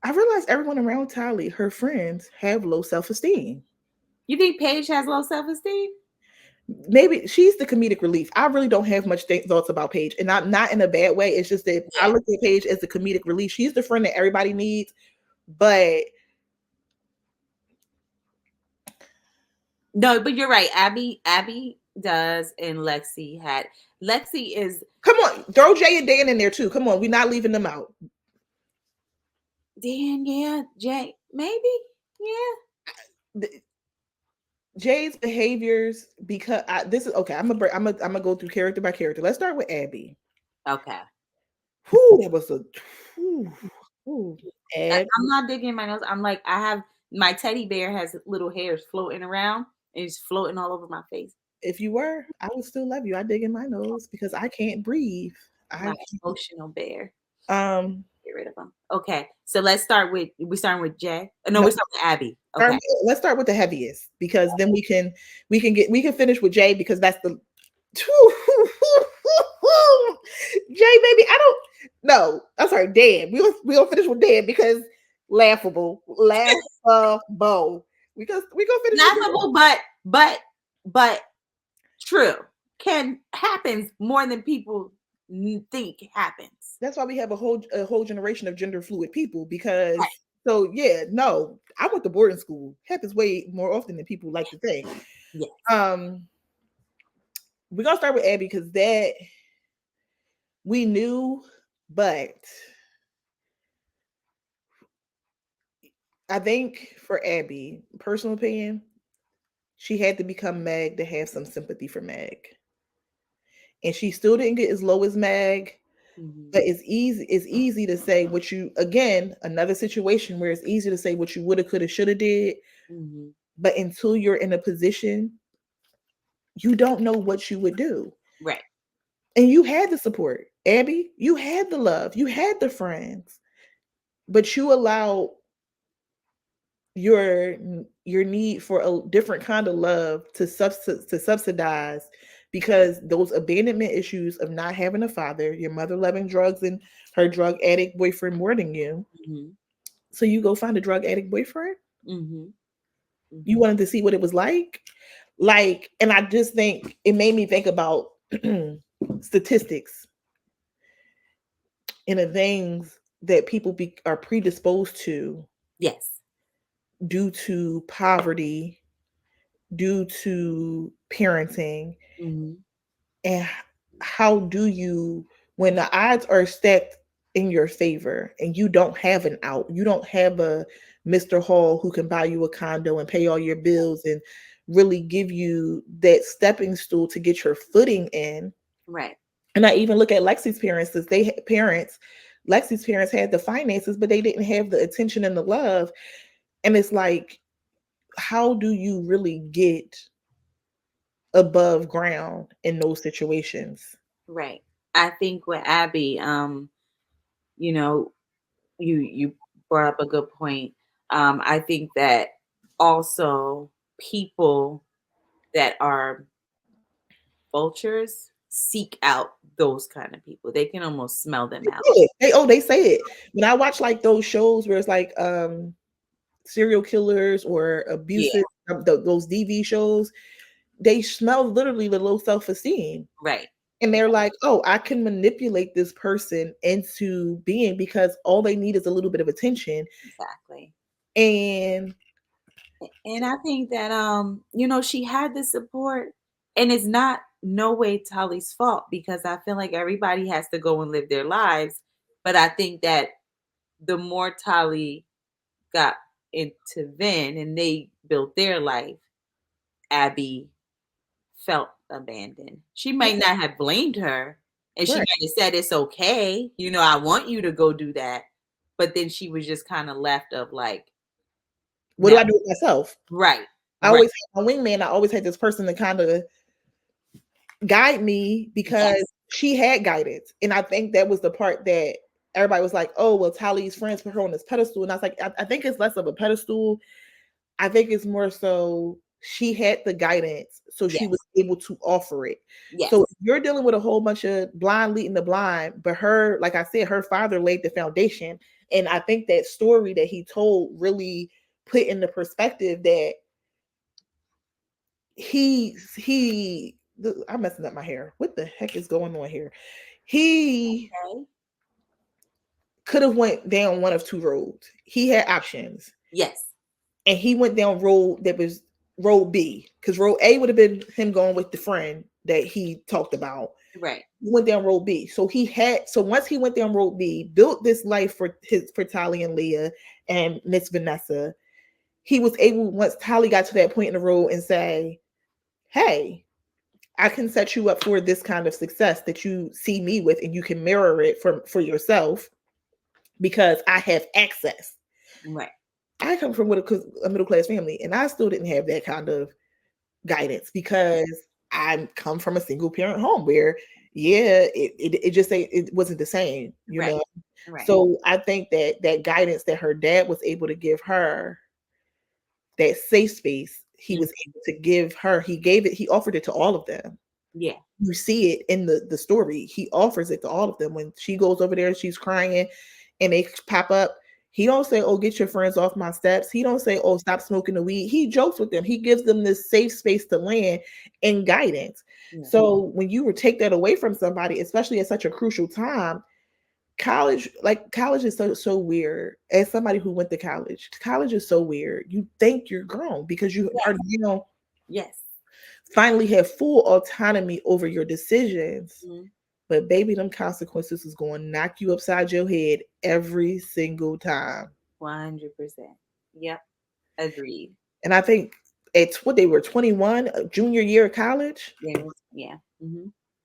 I realized everyone around Tally, her friends, have low self esteem. You think Paige has low self esteem? Maybe she's the comedic relief. I really don't have much thoughts about Paige, and not in a bad way. It's just that I look at Paige as the comedic relief. She's the friend that everybody needs, but no, but you're right. Abby does, and Lexi is. Come on, throw Jay and Dan in there too. Come on, we're not leaving them out. Dan, yeah, Jay, maybe, yeah. Jay's behaviors, because this is okay. I'm gonna go through character by character. Let's start with Abby. Okay. Whew, that was a. Whew. Ooh, I'm not digging my nose. I'm like, I have my teddy bear has little hairs floating around and it's floating all over my face. if you were, I would still love you. I dig in my nose because I can't breathe. My I emotional bear. um Get rid of them. Okay, so let's start with we starting with Jay. No, no, we're starting with Abby. Okay. let's start with the heaviest because then we can finish with Jay because that's the Jay baby. I don't no. I'm sorry, Dan. We'll finish with Dan because laughable. We gonna finish with Dan. Laughable, but true. Can happens more than people think happens. That's why we have a whole generation of gender fluid people because Right. so yeah, no, I went to boarding school. Happens way more often than people like to think. Yes. Um, we're gonna start with Abby because that we knew, but I think for Abby, personal opinion, she had to become Meg to have some sympathy for Meg. And she still didn't get as low as Meg, Mm-hmm. but it's easy to say what you again, another situation where it's easy to say what you woulda, coulda, shoulda did, Mm-hmm. but until you're in a position, you don't know what you would do. Right. And you had the support, Abby. You had the love, you had the friends, but you allowed your your need for a different kind of love to subsidize because those abandonment issues of not having a father, your mother loving drugs and her drug addict boyfriend more than you. Mm-hmm. So you go find a drug addict boyfriend. Mm-hmm. You Mm-hmm. wanted to see what it was like, and I just think it made me think about statistics and the things that people are predisposed to Yes. due to poverty, due to parenting, Mm-hmm. and how do you when the odds are stacked in your favor and you don't have an out, you don't have a Mr. Hall who can buy you a condo and pay all your bills and really give you that stepping stool to get your footing in. Right. And I even look at Lexi's parents as Lexi's parents had the finances but they didn't have the attention and the love, and it's like, how do you really get above ground in those situations? Right. I think with Abby, you know, you brought up a good point. I think that also people that are vultures seek out those kind of people. They can almost smell them out. They say it. When I watch like those shows where it's like serial killers or Yeah. abusive those DV shows, they smell literally the low self-esteem. Right. And they're like, "Oh, I can manipulate this person into being because all they need is a little bit of attention." Exactly. And And I think that she had the support and it's not no way Tali's fault because I feel like everybody has to go and live their lives. But I think that the more Tali got into Vin and they built their life, Abby felt abandoned. She might not have blamed her and she right, might have said it's okay, I want you to go do that. But then she was just kind of left of like, what now, do I do with myself? right, I right, always had my wingman. I always had this person to kind of guide me because yes, she had guidance. And I think that was the part that everybody was like, "Oh, well, Tally's friends put her on this pedestal." And I was like, I think it's less of a pedestal. I think it's more so she had the guidance, so she was yes, able to offer it. So yes, if you're dealing with a whole bunch of blind leading the blind, but her, like I said, her father laid the foundation. And I think that story that he told really put in the perspective that he I'm messing up my hair. What the heck is going on here? He okay, could have went down one of two roads. He had options, yes, and he went down road that was road B, because road A would have been him going with the friend that he talked about. right, He went down road B. So once he went down road B, built this life for Tali and Leah and Miss Vanessa, he was able, once Tali got to that point in the road, and say, "Hey, I can set you up for this kind of success that you see me with, and you can mirror it for yourself. because I have access. Right. I come from a middle class family, and I still didn't have that kind of guidance because I come from a single parent home where, yeah, it just it wasn't the same, you Right. know. Right. So I think that that guidance that her dad was able to give her, that safe space, he Mm. was able to give her. He gave it. He offered it to all of them. Yeah. You see it in the story. He offers it to all of them. When she goes over there, she's crying, and they pop up. He don't say, "Oh, get your friends off my steps." He don't say, "Oh, stop smoking the weed." He jokes with them. He gives them this safe space to land and guidance. Yeah. So when you would take that away from somebody, especially at such a crucial time, college is so weird. As somebody who went to college is so weird. You think you're grown because you are, Yes. Yes. finally have full autonomy over your decisions. Mhm. But baby, them consequences is going to knock you upside your head every single time. 100%. Yep. Agreed. And I think it's what they were 21, junior year of college. There was, yeah.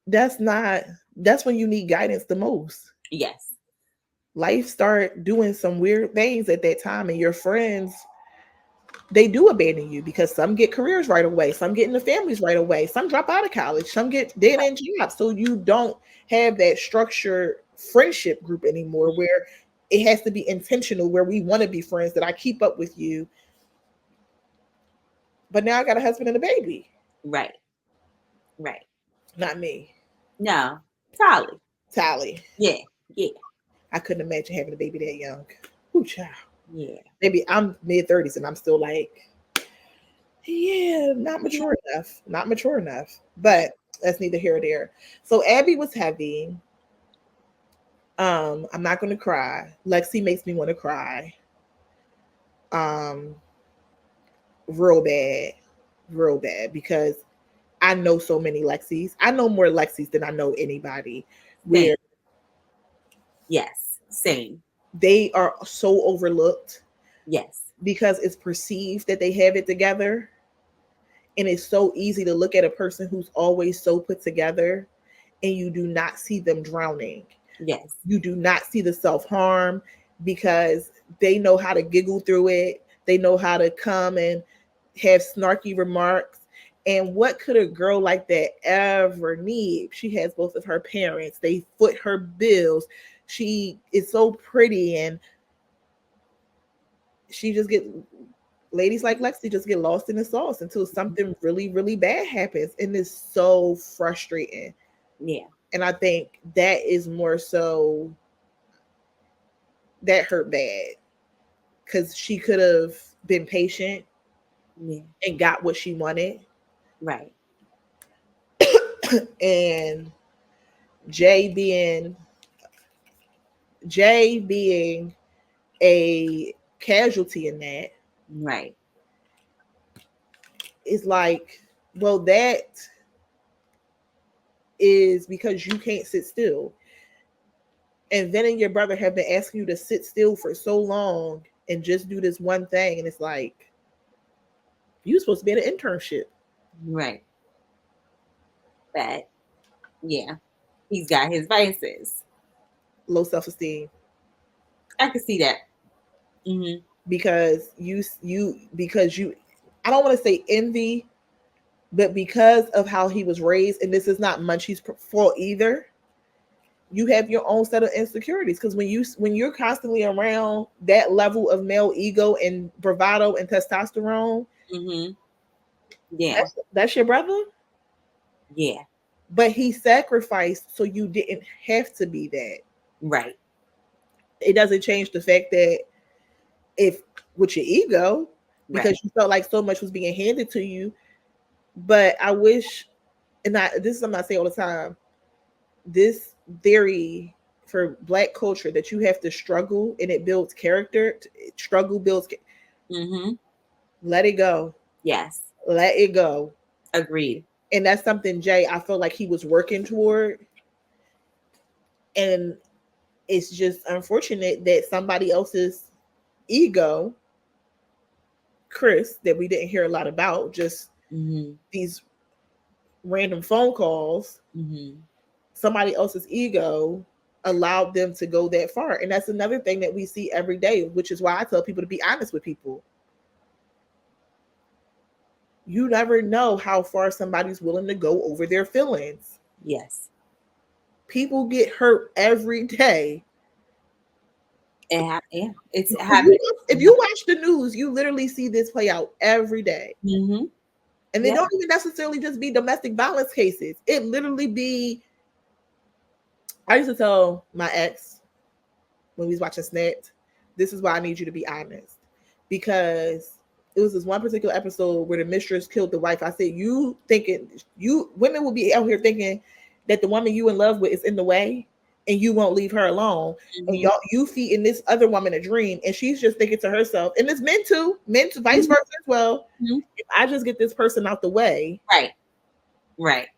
That's not, that's when you need guidance the most. Yes. Life start doing some weird things at that time, and your friends, they do abandon you because some get careers right away, some get into families right away, some drop out of college, some get dead end jobs. So you don't have that structured friendship group anymore where it has to be intentional, where we want to be friends, that I keep up with you. But now I got a husband and a baby. Right. Right. Not me. No. Tolly. Tally. Yeah. Yeah. I couldn't imagine having a baby that young. Ooh, child. Yeah. Maybe I'm mid 30s and I'm still like, yeah, not Yeah. mature enough. Not mature enough. But that's neither here or there. So Abby was heavy. I'm not gonna cry. Lexi makes me want to cry. Um, real bad. Real bad. Because I know so many Lexis. I know more Lexis than I know anybody. Same. Where Yes. Same. they are so overlooked Yes. because it's perceived that they have it together. And it's so easy to look at a person who's always so put together and you do not see them drowning. Yes. You do not see the self harm because they know how to giggle through it. They know how to come and have snarky remarks. And what could a girl like that ever need? She has both of her parents, they foot her bills. She is so pretty, and she just get ladies like Lexi just get lost in the sauce until something really, really bad happens. And it's so frustrating. Yeah. And I think that is more so that hurt bad because she could have been patient Yeah. and got what she wanted. Right. And Jay being Jay being a casualty in that Right. is like, well, that is because you can't sit still. And then and your brother have been asking you to sit still for so long and just do this one thing. And it's like, you supposed to be in an internship. Right. But yeah, he's got his vices. Low self-esteem. I can see that. Because you I don't want to say envy, but because of how he was raised, and this is not Munchie's fault either, you have your own set of insecurities. Because when you're constantly around that level of male ego and bravado and testosterone, Yeah. that's your brother. Yeah. But he sacrificed so you didn't have to be that. Right. It doesn't change the fact that if with your ego, Right. because you felt like so much was being handed to you. But I wish, and this is something I say all the time, this theory for Black culture that you have to struggle and it builds character. Struggle builds. Let it go. Yes. Let it go. Agreed. And that's something Jay, I feel like he was working toward. And it's just unfortunate that somebody else's ego, Chris, that we didn't hear a lot about, just these random phone calls, somebody else's ego allowed them to go that far. And that's another thing that we see every day, which is why I tell people to be honest with people. You never know how far somebody's willing to go over their feelings. Yes. People get hurt every day. Yeah, it's If happening. you watch the news, you literally see this play out every day. Mm-hmm. And they Yeah. don't even necessarily just be domestic violence cases. It literally be, I used to tell my ex when we was watching Snapped, this is why I need you to be honest. Because it was this one particular episode where the mistress killed the wife. I said, you thinking, you women will be out here thinking that the woman you in love with is in the way and you won't leave her alone. And Mm-hmm. you feeding this other woman a dream and she's just thinking to herself, and it's men to vice Mm-hmm. versa as well. Mm-hmm. If I just get this person out the way, Right. Right.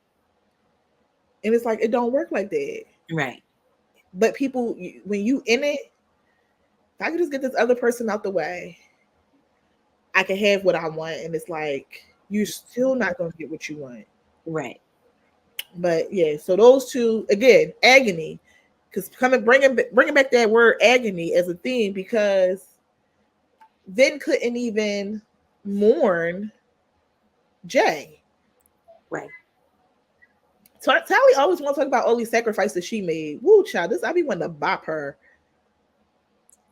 and it's like, it don't work like that. Right. But people, when you in it, if I could just get this other person out the way, I can have what I want. And it's like, you're still not going to get what you want. Right. But yeah, so those two, again, agony. Because bringing back that word agony as a theme, because then couldn't even mourn Jay. Right. Tally always want to talk about all these sacrifices she made. Woo, child, this I be wanting to bop her.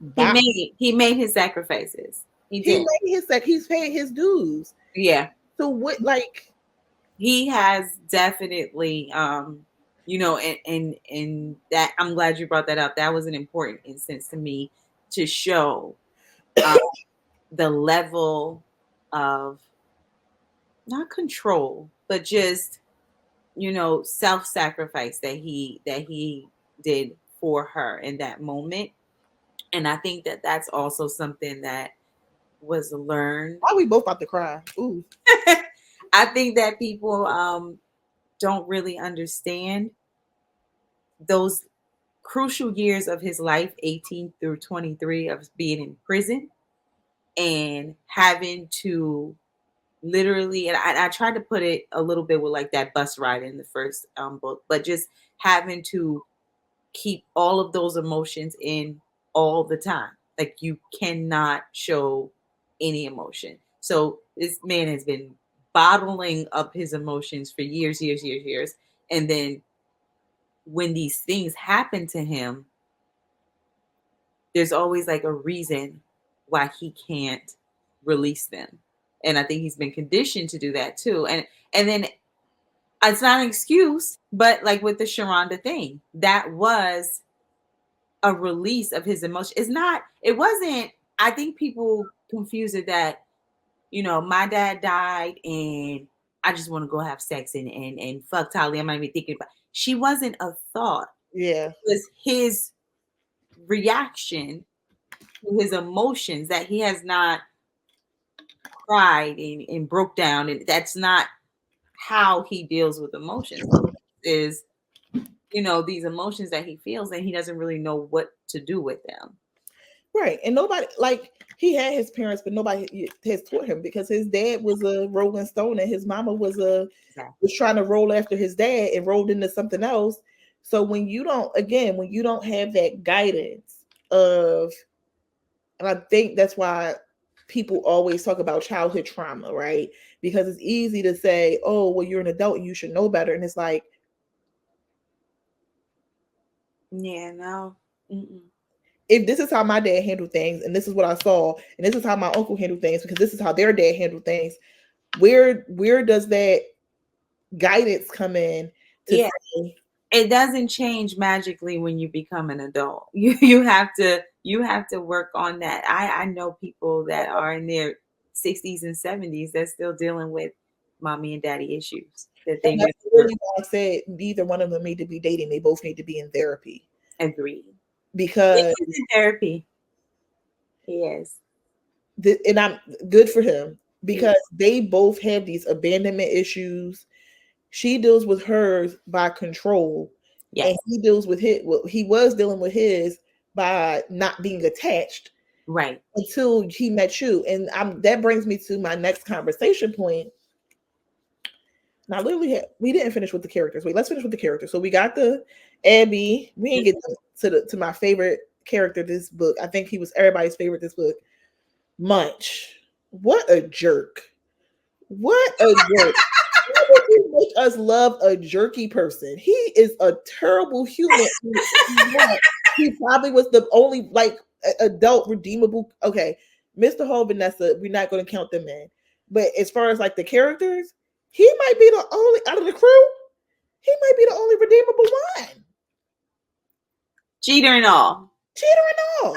Bop. He made his sacrifices. He He did. made his he's paid his dues. Yeah. So what, like, He has definitely you know, and that, I'm glad you brought that up. That was an important instance to me to show um, the level of not control, but just, you know, self-sacrifice that he did for her in that moment. And I think that that's also something that was learned. why we both about to cry? Ooh. I think that people don't really understand those crucial years of his life, 18 through 23, of being in prison and having to literally, and I tried to put it a little bit with like that bus ride in the first book, but just having to keep all of those emotions in all the time. Like, you cannot show any emotion. So this man has been bottling up his emotions for years. And then when these things happen to him, there's always like a reason why he can't release them. And I think he's been conditioned to do that too. And then it's not an excuse, but like with the Sharonda thing, that was a release of his emotion. It wasn't, I think people confuse it that, you know, my dad died and I just want to go have sex and fuck Tali. I'm not even thinking about, she wasn't a thought. Yeah. It was his reaction to his emotions, that he has not cried and broke down. And that's not how he deals with emotions. Is, you know, these emotions that he feels and he doesn't really know what to do with them. Right. And nobody, like, he had his parents, but nobody has taught him, because his dad was a Rolling Stone and his mama was Exactly. trying to roll after his dad and rolled into something else. So when you don't have that guidance of, and I think that's why people always talk about childhood trauma, right? Because it's easy to say, oh, well, you're an adult and you should know better. And it's like, Yeah, no. Mm-mm. if this is how my dad handled things, and this is what I saw, and this is how my uncle handled things, because this is how their dad handled things, where does that guidance come in to Yeah. say, It doesn't change magically when you become an adult. You have to work on that. I know people that are in their 60s and 70s that's still dealing with mommy and daddy issues that they and never that's really why I said neither one of them need to be dating. They both need to be in therapy, agreed. because He's in therapy. He is. and I'm good for him, He, because they both have these abandonment issues. She deals with hers by control, and yes. he deals with his. Well, he was dealing with his by not being attached Right. until he met you. And that brings me to my next conversation point. Now, literally, we didn't finish with the characters. Wait, let's finish with the characters. So we got the Abby. We didn't get to my favorite character this book. I think he was everybody's favorite this book. Munch. What a jerk. What a jerk. Why would you make us love a jerky person? He is a terrible human. He probably was the only like adult redeemable. Okay, Mr. Hall, Vanessa, we're not going to count them in. But as far as like the characters, he might be the only out of the crew. He might be the only redeemable one. Cheater and all. Cheater and all.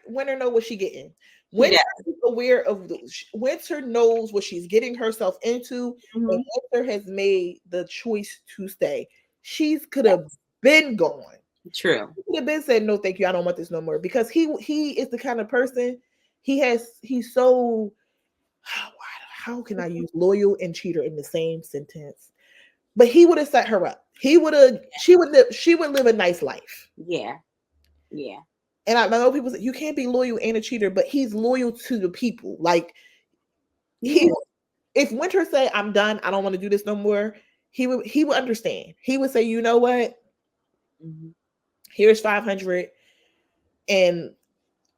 Winter know what she getting. Winter is aware of Winter knows what she's getting herself into, and Winter has made the choice to stay. She's could have been gone. True. He could have been said, no, thank you, I don't want this no more. Because he is the kind of person he's so how can I use loyal and cheater in the same sentence? But he would have set her up. She would live a nice life. Yeah. Yeah. And I know people say you can't be loyal and a cheater, but he's loyal to the people. Like if Winter say, I'm done, I don't want to do this no more, he would understand. He would say, you know what? Here's 500, and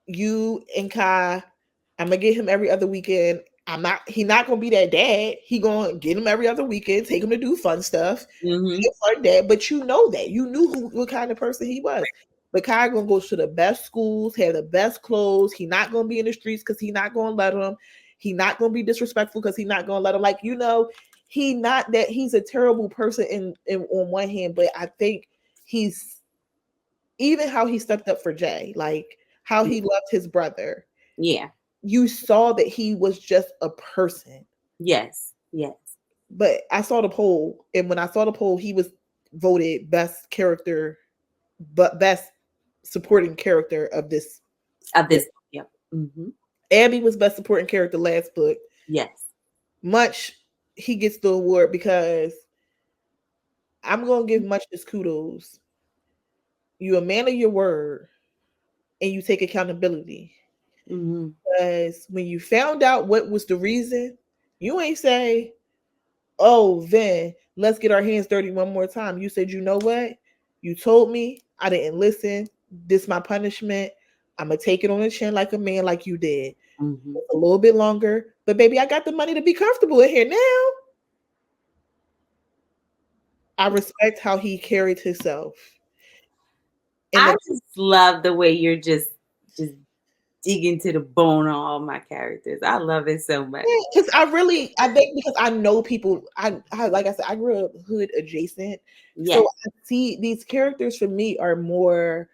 you and Kai, I'm gonna get him every other weekend. He not gonna be that dad. He gonna get him every other weekend, take him to do fun stuff. Fun dad, but you know that. You knew what kind of person he was. But Kai gonna go to the best schools, have the best clothes. He not gonna be in the streets because he not gonna let him. He not gonna be disrespectful because he not gonna let him. Like, he not that he's a terrible person in on one hand, but I think he's even how he stepped up for Jay, like how he loved his brother. Yeah. You saw that he was just a person. Yes. Yes. But I saw the poll, and when I saw the poll, he was voted best character, but best supporting character of this. Yep. Abby was best supporting character last book. Yes. Munch, he gets the award because I'm gonna give Munch this kudos. You a man of your word, and you take accountability. Because when you found out what was the reason, you ain't say, oh, then let's get our hands dirty one more time. You said, you know what? You told me, I didn't listen. This my punishment. I'm gonna take it on the chin like a man, like you did. A little bit longer, but baby, I got the money to be comfortable in here now. I respect how he carried himself. And I just love the way you're just digging to the bone on all my characters. I love it so much. Because I think because I know people. I like I said, I grew up hood adjacent, so I see these characters for me are more.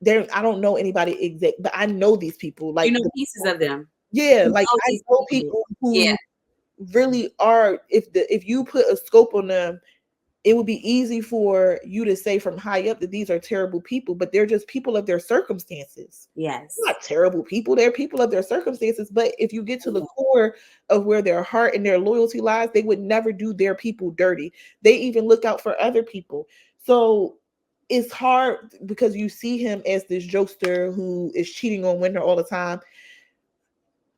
I don't know anybody exact, but I know these people. Like pieces of them. Yeah, like I know people who really are. If you put a scope on them, it would be easy for you to say from high up that these are terrible people, but they're just people of their circumstances. Yes. They're not terrible people. They're people of their circumstances. But if you get to the core of where their heart and their loyalty lies, they would never do their people dirty. They even look out for other people. So it's hard because you see him as this jokester who is cheating on Winter all the time.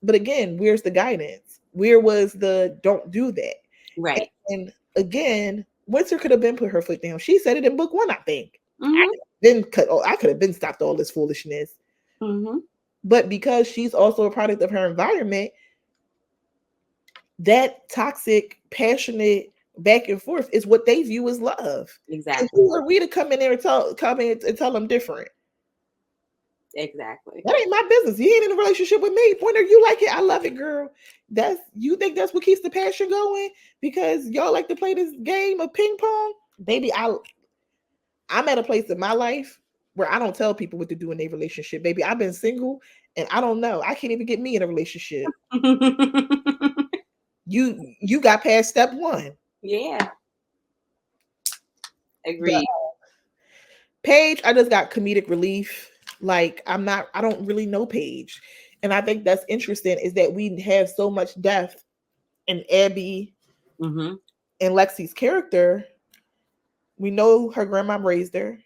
But again, where's the guidance? Where was the don't do that? Right. And again, Winter could have been put her foot down. She said it in book 1, I think. I could have been stopped all this foolishness. But because she's also a product of her environment, that toxic, passionate back and forth is what they view as love. Exactly. And who are we to come in there and tell them different? Exactly. That ain't my business. You ain't in a relationship with me. Winter, you like it. I love it, girl. You think that's what keeps the passion going? Because y'all like to play this game of ping pong? Baby, I'm at a place in my life where I don't tell people what to do in a relationship. Baby, I've been single and I don't know. I can't even get me in a relationship. You got past step 1. Yeah. Agreed. Paige, I just got comedic relief. Like I don't really know Paige. And I think that's interesting is that we have so much depth in Abby and Lexi's character. We know her grandma raised her.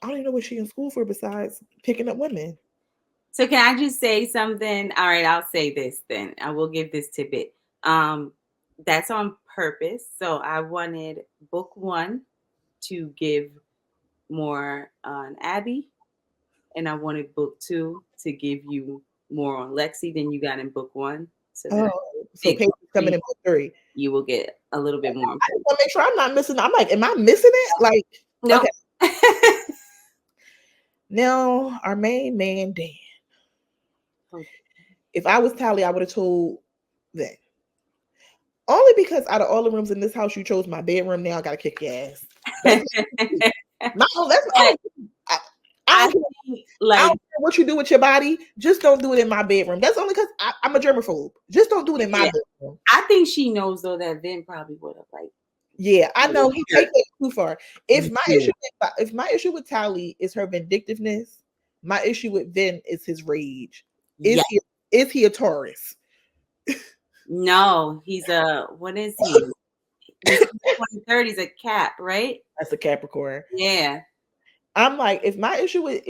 I don't even know what she's in school for besides picking up women. So can I just say something? All right, I'll say this then. I will give this tidbit. That's on purpose. So I wanted book 1 to give more on Abby, and I wanted book 2 to give you more on Lexi than you got in book 1. So that Oh, I so think Paige is book coming 3 in book 3. you will get a little bit more I important. just want to make sure I'm not missing. I'm like, am I missing it? Like, Nope. okay. Now, our main man, Dan. If I was Tally, I would have told that. Only because out of all the rooms in this house, you chose my bedroom. Now I gotta kick your ass. That's my own. That's But I, I I don't care. think, I like, don't care what you do with your body. Just don't do it in my bedroom. That's only because I'm a germaphobe. Just don't do it in my yeah, bedroom. I think she knows though that Vin probably would have like Yeah, I know he sure. takes it too far. If my Yeah. issue with Tally is her vindictiveness, my issue with Vin is his rage. Is Yeah. he a Taurus? No, he's a what is he? He's 23rd, he's a Cap, right? That's a Capricorn. Yeah. I'm like, if my issue with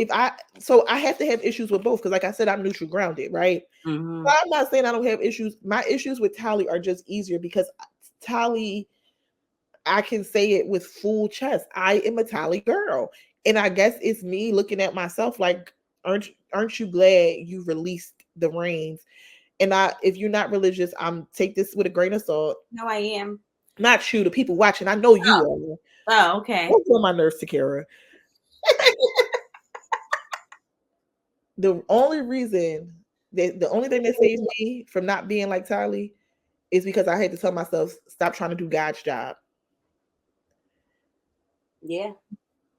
so I have to have issues with both because, like I said, I'm neutral grounded, right? Mm-hmm. But I'm not saying I don't have issues. My issues with Tally are just easier because Tally, I can say it with full chest. I am a Tally girl, and I guess it's me looking at myself like, aren't you glad you released the reins? And if you're not religious, I'm take this with a grain of salt. No, I am. Not you, the people watching. I know you Oh, are. oh okay. Don't feel my nerves, Takerra. The only reason the only thing that saves me from not being like Tally is because I had to tell myself, stop trying to do God's job. Yeah.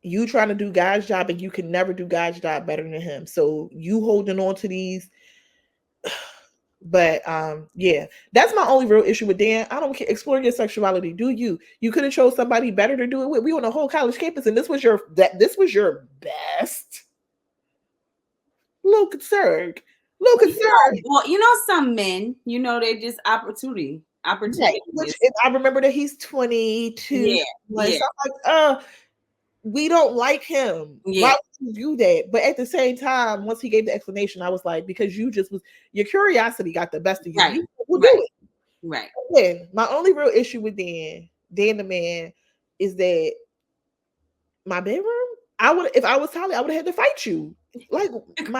You trying to do God's job and you can never do God's job better than him. So you holding on to these. But yeah, that's my only real issue with Dan. I don't care. Explore your sexuality. Do you? You could have chose somebody better to do it with. We on a whole college campus, and this was your best. Little concerned. Little concerned. Some men, they just opportunity. Right. Opportunity Which is I remember that he's 22. yeah, Like, yeah, so I'm like, we don't like him. Why yeah. would you do that? But at the same time, once he gave the explanation, I was like, because your curiosity got the best of you. Right, You will do right, it. right. Then my only real issue with Dan the man, is that my bedroom. If I was Tyler, I would have had to fight you. Like my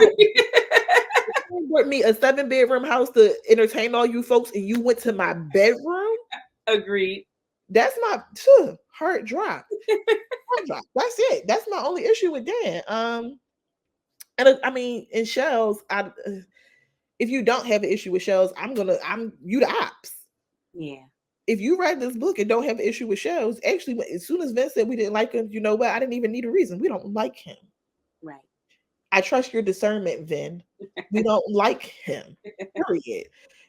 brought me a 7-bedroom house to entertain all you folks, and you went to my bedroom. Agreed. That's my heart drop. Heart drop. That's it. That's my only issue with Dan. And I mean, in shells, if you don't have an issue with shells, I'm you the ops. Yeah. If you read this book and don't have an issue with shells, actually, as soon as Vince said we didn't like him, you know what? I didn't even need a reason. We don't like him. Right. I trust your discernment, Vin. We don't like him. Period.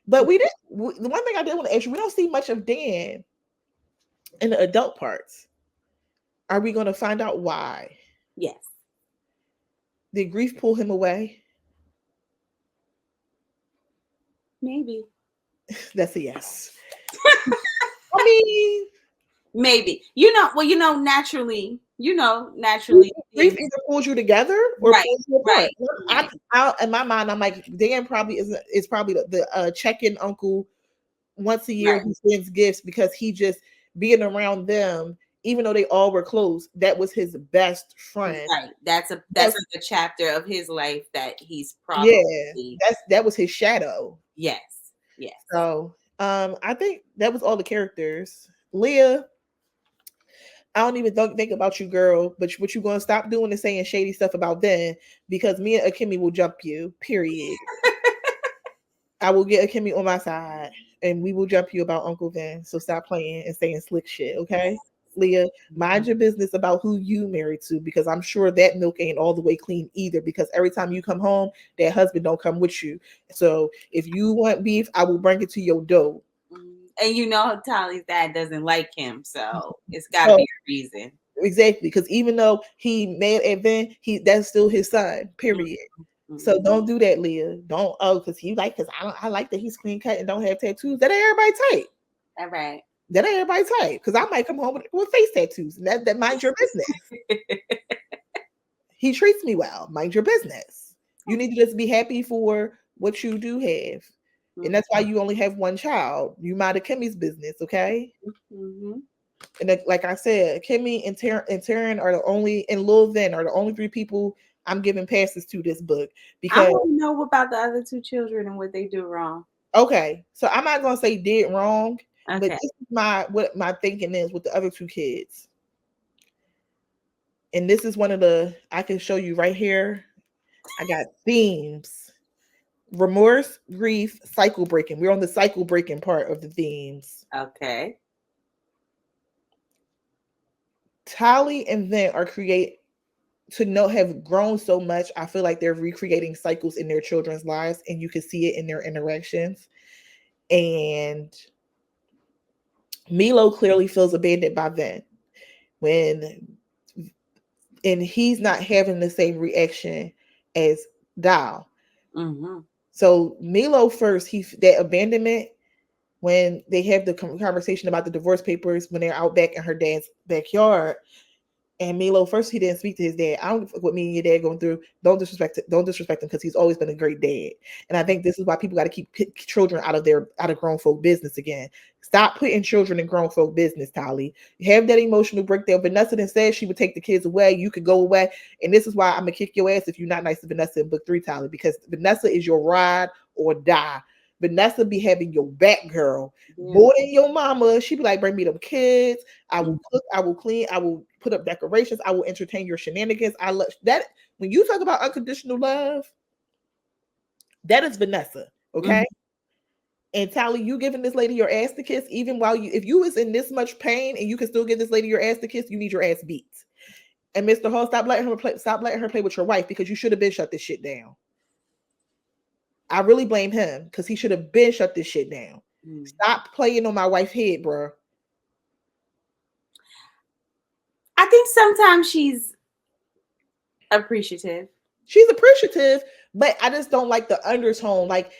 But we didn't. The one thing I did want to ask you, we don't see much of Dan in the adult parts. Are we going to find out why? Yes. Did grief pull him away? Maybe. That's a yes. I mean, maybe. Naturally. grief either pulls you together or Right. pulls you apart. Right. In my mind, I'm like, Dan probably is probably the check-in uncle once a year Right. who sends gifts because he just being around them, even though they all were close, that was his best friend. Right. That's like a chapter of his life that he's Yeah, probably that was his shadow. yes. Yes. So I think that was all the characters. Leah, I don't even think about you, girl. But what you gonna stop doing is saying shady stuff about Ben because me and Akemi will jump you. Period. I will get Akemi on my side, and we will jump you about Uncle Vin. So stop playing and saying slick shit, okay? Leah, mind your business about who you married to because I'm sure that milk ain't all the way clean either. Because every time you come home, that husband don't come with you. So if you want beef, I will bring it to your door. And Tali's dad doesn't like him, so it's got to be a reason. Exactly, because even though he mad at Ben, that's still his son. Period. Mm-hmm. So don't do that, Leah. Don't because I like that he's clean cut and don't have tattoos. That ain't everybody type. All right. That ain't everybody type. Because I might come home with face tattoos. And that mind your business. He treats me well. Mind your business. You need to just be happy for what you do have. And that's why you only have one child. You mind Kimmy's business, okay? Mm-hmm. And like I said, Kimmy and Taryn are the only, and Lil Vin are the only three people I'm giving passes to this book I because want to know about the other two children and what they do wrong. okay, so I'm not gonna say did wrong, but Okay. this is what my thinking is with the other two kids. And this is one of the I can show you right here. I got themes. Remorse, grief, cycle breaking. We're on the cycle breaking part of the themes. Okay. Tally and Vin are have grown so much. I feel like they're recreating cycles in their children's lives, and you can see it in their interactions. And Milo clearly feels abandoned by Vin when, and he's not having the same reaction as Dal. Mm-hmm. So Milo first, that abandonment when they have the conversation about the divorce papers when they're out back in her dad's backyard. And Milo, first he didn't speak to his dad. I don't know what me and your dad going through. Don't disrespect him because he's always been a great dad. And I think this is why people got to keep children out of grown folk business again. Stop putting children in grown folk business, Tali. You have that emotional breakdown. Vanessa then said she would take the kids away. You could go away. And this is why I'm gonna kick your ass if you're not nice to Vanessa in book 3, Tali, because Vanessa is your ride or die. Vanessa be having your back, girl. Yeah. More than your mama. She be like, bring me them kids. I will cook. I will clean. I will put up decorations. I will entertain your shenanigans. I love that. When you talk about unconditional love, that is Vanessa. Okay. Mm-hmm. And Tally, you giving this lady your ass to kiss, even while if you was in this much pain and you can still give this lady your ass to kiss, you need your ass beat. And Mr. Hall, stop letting her play with your wife because you should have been shut this shit down. I really blame him because he should have been shut this shit down. Mm. Stop playing on my wife's head, bro. I think sometimes she's appreciative. She's appreciative, but I just don't like the undertone. Like,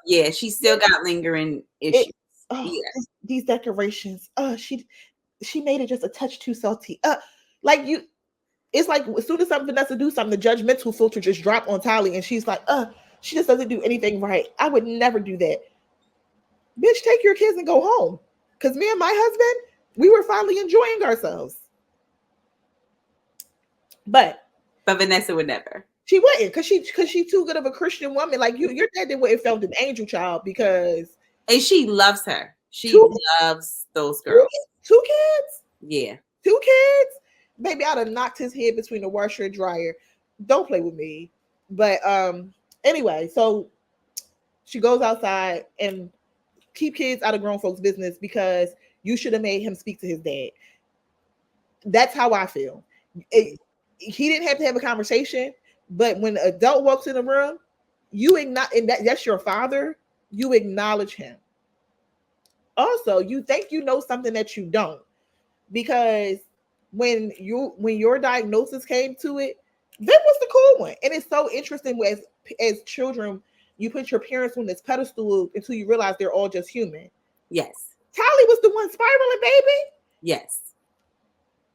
yeah, she still got lingering issues. Yeah. These decorations. She made it just a touch too salty. Like you, it's like as soon as Vanessa do something, the judgmental filter just drop on Tali, and she's like, she just doesn't do anything right. I would never do that. Bitch, take your kids and go home. Because me and my husband, we were finally enjoying ourselves. But Vanessa would never. She wouldn't, because she's too good of a Christian woman. Like your dad did what it felt an angel child because. And she loves her. She loves those girls. 2 kids? Yeah. 2 kids? Maybe I'd have knocked his head between the washer and dryer. Don't play with me. But anyway, so she goes outside and keep kids out of grown folks' business because you should have made him speak to his dad. That's how I feel. He didn't have to have a conversation, but when an adult walks in the room, you acknowledge, and that's your father, you acknowledge him. Also, you think you know something that you don't, because when your diagnosis came to it, that was the cool one. And it's so interesting as children, you put your parents on this pedestal until you realize they're all just human. Yes. Tally was the one spiraling, baby. Yes.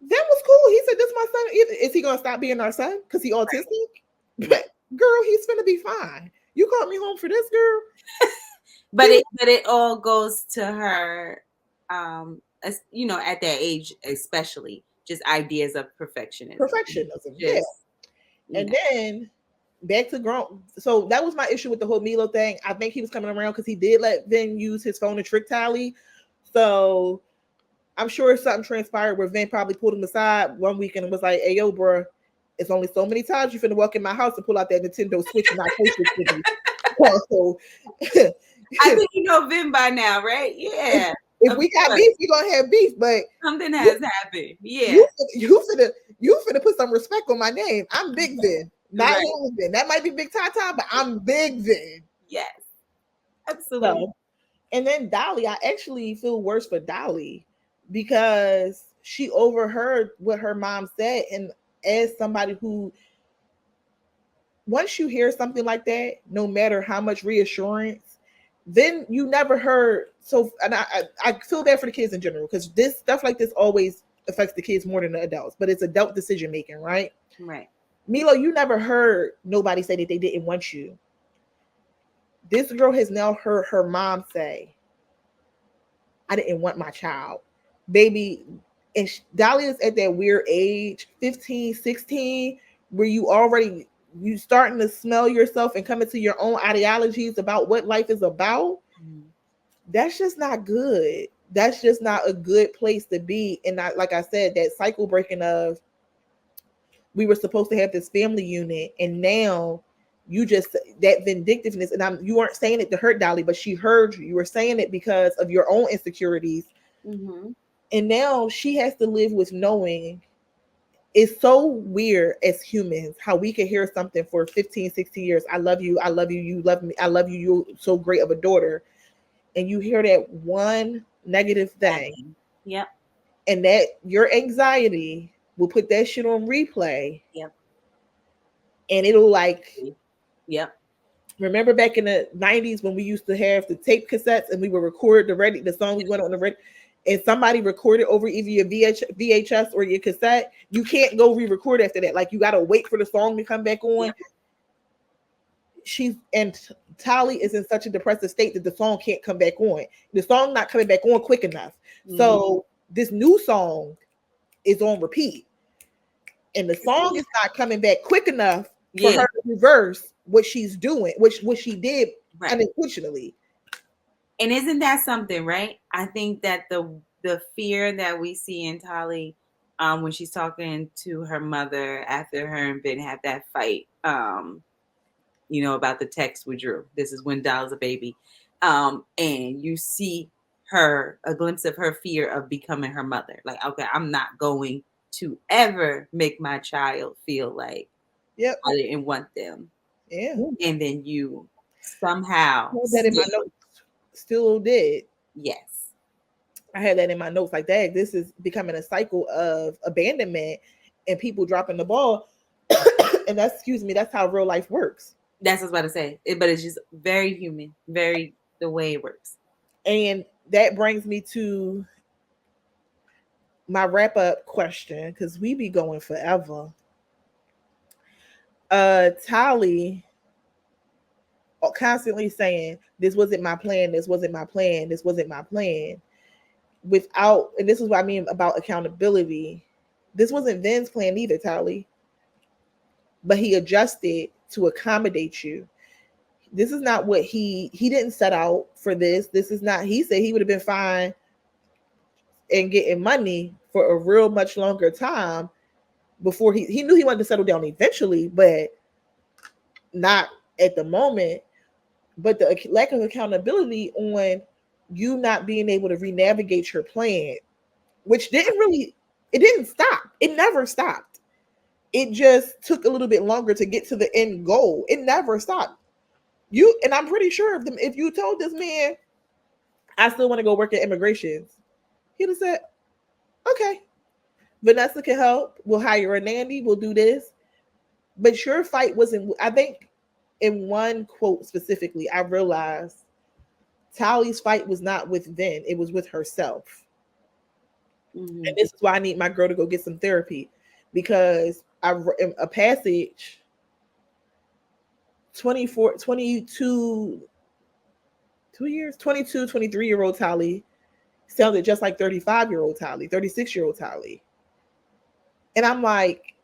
That was cool. He said, "This is my son. Is he gonna stop being our son because he autistic?" Right. But girl, he's gonna be fine. You called me home for this, girl. But it all goes to her, as you know, at that age, especially just ideas of perfectionism. Yeah. And then back to grown. So that was my issue with the whole Milo thing. I think he was coming around because he did let Vin use his phone to trick Tally. So I'm sure something transpired where Vin probably pulled him aside one weekend and was like, "Hey, yo, bro, it's only so many times you finna walk in my house and pull out that Nintendo Switch and not post it with me." So, I think you know Vin by now, right? Yeah. If we got beef, we gonna have beef, but something has happened. Yeah. You finna put some respect on my name. I'm Big Vin, not Little Vin. That might be Big Tata, but I'm Big Vin. Yes. Absolutely. So, and then Dolly, I actually feel worse for Dolly because she overheard what her mom said, and as somebody who, once you hear something like that, no matter how much reassurance, then you never heard. So, and I feel bad for the kids in general because this stuff like this always affects the kids more than the adults, but it's adult decision making, right? Right. Milo, you never heard nobody say that they didn't want you. This girl has now heard her mom say, I didn't want my child. Baby, and Dolly is at that weird age, 15, 16, where you starting to smell yourself and coming to your own ideologies about what life is about. Mm-hmm. That's just not good. That's just not a good place to be. And like I said, that cycle breaking of, we were supposed to have this family unit, and now you just, that vindictiveness, and you weren't saying it to hurt Dolly, but she heard you. You were saying it because of your own insecurities. Mm-hmm. And now she has to live with knowing. It's so weird as humans how we can hear something for 15, 16 years. I love you. I love you. You love me. I love you. You're so great of a daughter. And you hear that one negative thing. Yep. And that your anxiety will put that shit on replay. Yep. And it'll like, yep. Remember back in the 90s when we used to have the tape cassettes and we would record the song we went on the radio, and somebody recorded over either your VHS or your cassette, you can't go re-record after that. Like, you got to wait for the song to come back on. Yeah. Tali is in such a depressive state that the song can't come back on. The song not coming back on quick enough. Mm-hmm. So this new song is on repeat. And the song is not coming back quick enough for her to reverse what she's doing, what she did unintentionally. And isn't that something, right? I think that the fear that we see in Tali, when she's talking to her mother after her and Ben had that fight, about the text with Drew. This is when Doll's a baby. And you see a glimpse of her fear of becoming her mother. Like, okay, I'm not going to ever make my child feel like I didn't want them. Yeah. And then you somehow that in my notes still did. Yes. I had that in my notes like that. This is becoming a cycle of abandonment and people dropping the ball. And that's how real life works. That's what I was about to say. But it's just very human, very the way it works. And that brings me to my wrap up question, because we be going forever. Tali constantly saying, this wasn't my plan, this wasn't my plan, this wasn't my plan. And this is what I mean about accountability. This wasn't Vin's plan either, Tali. But he adjusted to accommodate you. This is not what he didn't set out for this. This is not, he said he would have been fine and getting money for a real much longer time before he knew he wanted to settle down eventually, but not at the moment. But the lack of accountability on you not being able to re-navigate your plan, which it didn't stop. It never stopped. It just took a little bit longer to get to the end goal. It never stopped. And I'm pretty sure if you told this man, I still want to go work at immigrations, he'd have said, okay, Vanessa can help. We'll hire a nanny. We'll do this. But your fight wasn't, I think in one quote specifically, I realized Tali's fight was not with Vin. It was with herself. Mm-hmm. And this is why I need my girl to go get some therapy, because a passage 22, 23-year-old Tali sounded just like 35-year-old Tali, 36-year-old Tali. And I'm like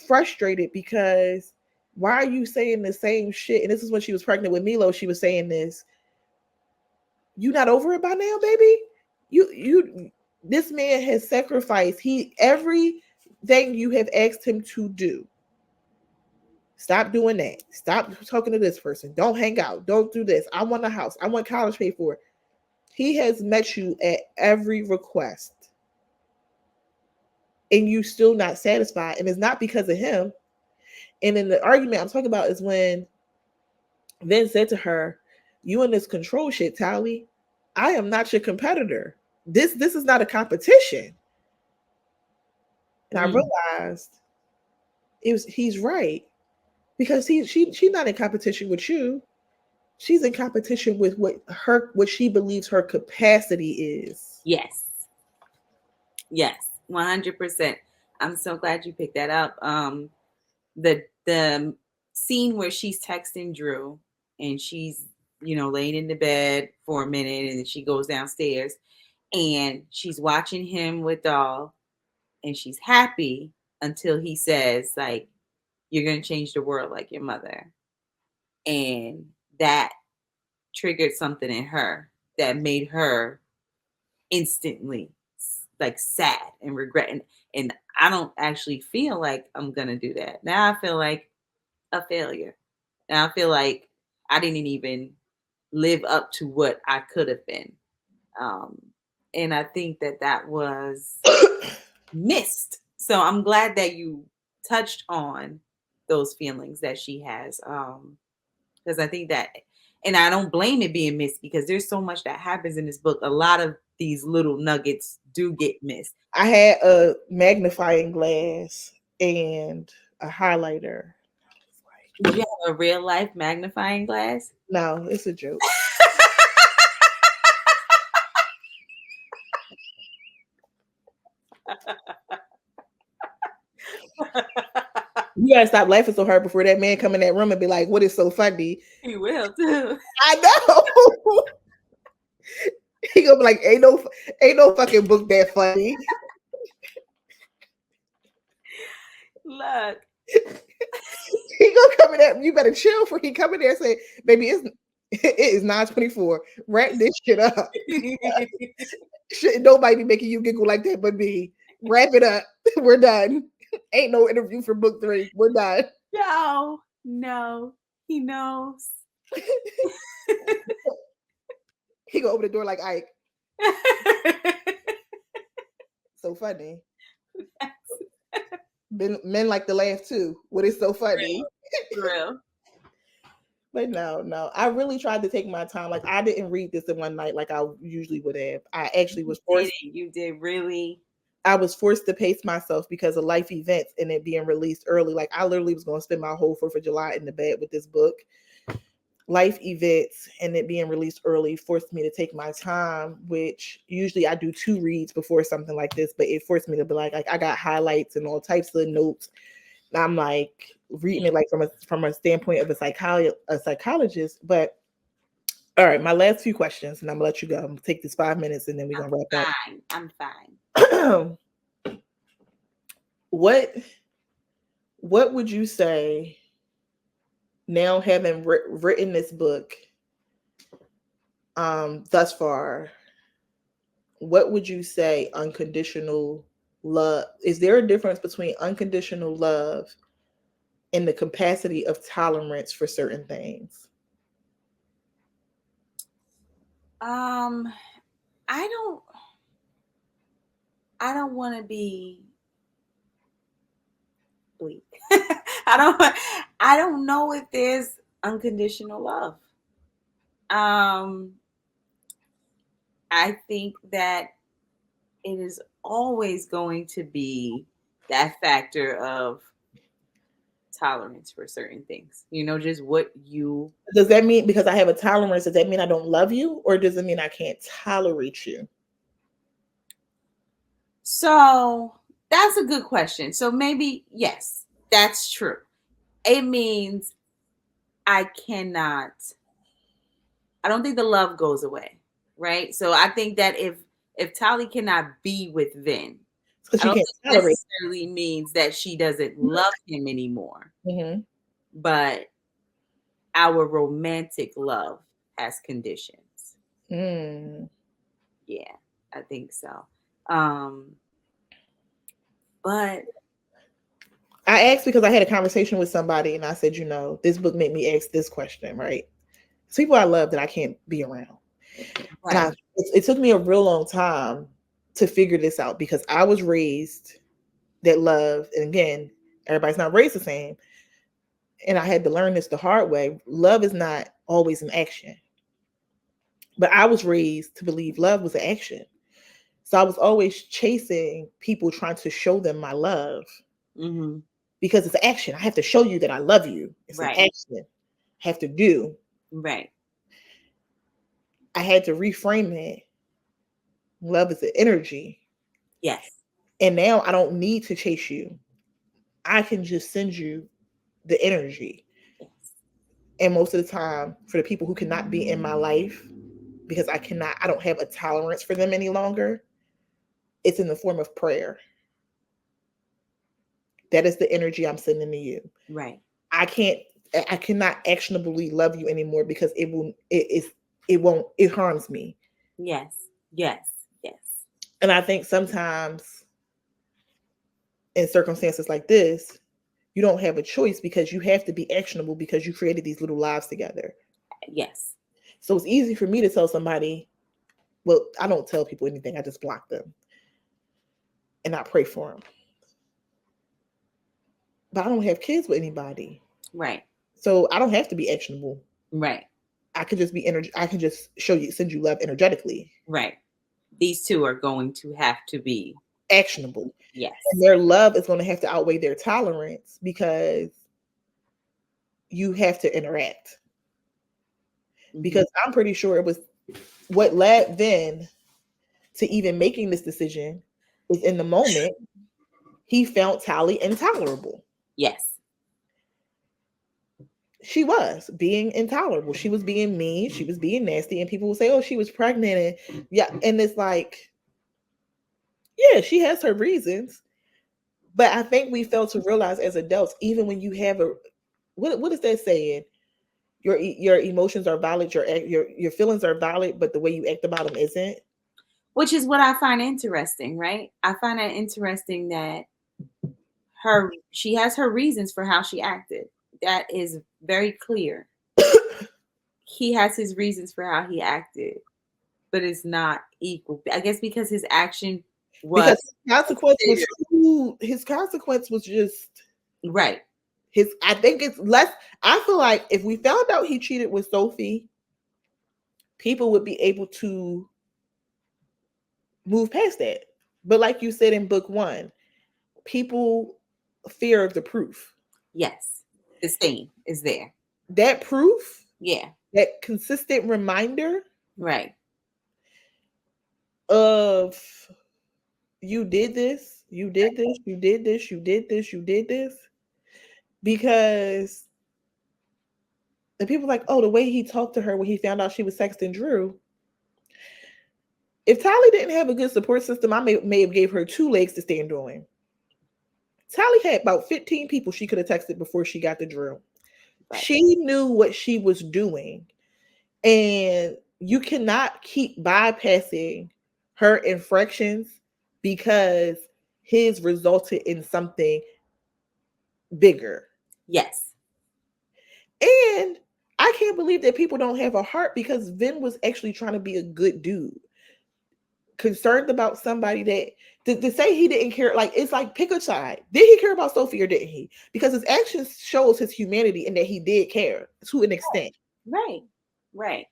frustrated because why are you saying the same shit? And this is when she was pregnant with Milo. She was saying this. You not over it by now, baby? This man has sacrificed everything you have asked him to do. Stop doing that. Stop talking to this person. Don't hang out. Don't do this. I want a house. I want college paid for. He has met you at every request. And you still not satisfied. And it's not because of him. And in the argument I'm talking about is when Vin said to her, you in this control shit, Tali. I am not your competitor. This is not a competition. And I realized he's right. Because she's not in competition with you. She's in competition with what she believes her capacity is. Yes. Yes, 100%. I'm so glad you picked that up. The scene where she's texting Drew and she's laying in the bed for a minute, and then she goes downstairs and she's watching him with Doll, and she's happy until he says, like, "You're gonna change the world like your mother," and that triggered something in her that made her instantly like sad and regret, and I don't actually feel like I'm gonna do that. Now I feel like a failure. Now I feel like I didn't even live up to what I could have been. Um, and I think that that was missed. So I'm glad that you touched on those feelings that she has. Because I think that, and I don't blame it being missed because there's so much that happens in this book. A lot of these little nuggets do get missed. I had a magnifying glass and a highlighter. Did you have a real life magnifying glass? No, it's a joke. You gotta stop laughing so hard before that man come in that room and be like, "What is so funny?" He will too. I know. He gonna be like, ain't no fucking book that funny." Look. He gonna come in there. You better chill for he come in there and say, "Baby, it is 9:24. Wrap this shit up. Shit, nobody be making you giggle like that but me. Wrap it up. We're done. Ain't no interview for book 3. We're done." No, he knows. He gonna open the door like Ike. So funny. Men like to laugh too. What is so funny? For real. But no. I really tried to take my time. Like I didn't read this in one night like I usually would have. I actually was forced. You did really. I was forced to pace myself because of life events and it being released early. Like I literally was going to spend my whole 4th of July in the bed with this book. Life events and it being released early forced me to take my time, which usually I do 2 reads before something like this, but it forced me to be like I got highlights and all types of notes. And I'm like reading it like from a standpoint of a psychologist. But all right, my last few questions, and I'm gonna let you go. I'm gonna take this 5 minutes, and then we're gonna wrap up. I'm fine. What would you say now, having written this book thus far? What would you say unconditional love? Is there a difference between unconditional love and the capacity of tolerance for certain things? I don't want to be bleak. I don't know if there's unconditional love. I think that it is always going to be that factor of tolerance for certain things. Just what you. Does that mean because I have a tolerance, does that mean I don't love you? Or does it mean I can't tolerate you? So that's a good question. So maybe, yes, that's true. It means I don't think the love goes away, right? So I think that if Tali cannot be with Vin, I don't think necessarily means that she doesn't love him anymore. Mm-hmm. But our romantic love has conditions. Yeah, I think so. But I asked because I had a conversation with somebody and I said, this book made me ask this question, right? It's people I love that I can't be around. Right. And it took me a real long time to figure this out because I was raised that love, and again, everybody's not raised the same. And I had to learn this the hard way. Love is not always an action. But I was raised to believe love was an action. So I was always chasing people trying to show them my love. Mm-hmm. Because it's action. I have to show you that I love you. It's an action. I have to do. Right. I had to reframe it. Love is an energy. Yes. And now I don't need to chase you. I can just send you the energy. Yes. And most of the time, for the people who cannot be in my life because I don't have a tolerance for them any longer, it's in the form of prayer. That is the energy I'm sending to you. Right. I can't, I cannot actionably love you anymore because it won't, it harms me. Yes. Yes. Yes. And I think sometimes in circumstances like this, you don't have a choice because you have to be actionable because you created these little lives together. Yes. So it's easy for me to tell somebody, well, I don't tell people anything, I just block them and I pray for them. But I don't have kids with anybody. Right. So I don't have to be actionable. Right. I can just be I can just send you love energetically. Right. These two are going to have to be Actionable. yes. And their love is going to have to outweigh their tolerance because you have to interact. Mm-hmm. Because I'm pretty sure it was what led Vin to even making this decision is in the moment he found Tally intolerable. Yes. She was being intolerable. She was being mean. She was being nasty. And people will say, oh, she was pregnant. And yeah. And it's like, yeah, she has her reasons. But I think we fail to realize as adults, even when you have what is that saying? Your emotions are valid, your feelings are valid, but the way you act about them isn't. Which is what I find interesting, right? I find it interesting that she has her reasons for how she acted. That is very clear. He has his reasons for how he acted, but it's not equal. I guess because his action was because his consequence was just right. I think it's less. I feel like if we found out he cheated with Sophie, people would be able to move past that. But like you said in book 1, people fear of the proof. Yes. The stain is there. That proof, yeah, that consistent reminder right, of you did this, you did this, you did this, you did this, you did this. Because the people like, oh, the way he talked to her when he found out she was sexting Drew. If Tally didn't have a good support system, I may have gave her 2 legs to stand on. Tally had about 15 people she could have texted before she got the Drew. right. She knew what she was doing. And you cannot keep bypassing her infractions because his resulted in something bigger. Yes. And I can't believe that people don't have a heart because Vin was actually trying to be a good dude. Concerned about somebody that to say he didn't care, like it's like pick a side. Did he care about Sophie or didn't he? Because his actions shows his humanity and that he did care to an extent. Right. Right.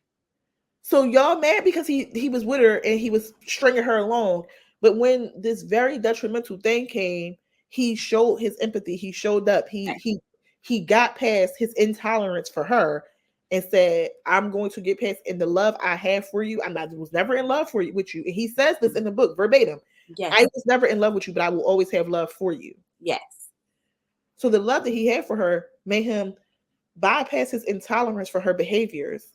So y'all mad because he was with her and he was stringing her along. But when this very detrimental thing came, he showed his empathy. He showed up. He got past his intolerance for her and said, I'm going to get past in the love I have for you. Was never in love with you. And he says this in the book verbatim. Yes. I was never in love with you, but I will always have love for you. Yes. So the love that he had for her made him bypass his intolerance for her behaviors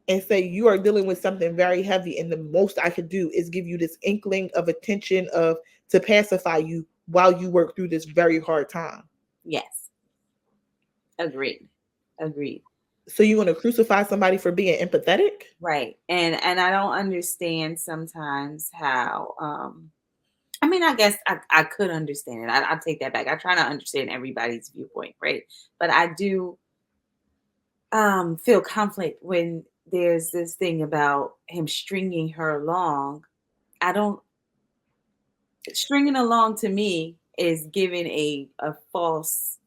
and say, you are dealing with something very heavy, and the most I could do is give you this inkling of attention to pacify you while you work through this very hard time. Yes. Agreed. So you want to crucify somebody for being empathetic? Right. And I don't understand sometimes how I mean, I guess I could understand it. I'll take that back. I try to understand everybody's viewpoint, right? But I do feel conflict when there's this thing about him stringing her along. I don't Stringing along to me is giving a false,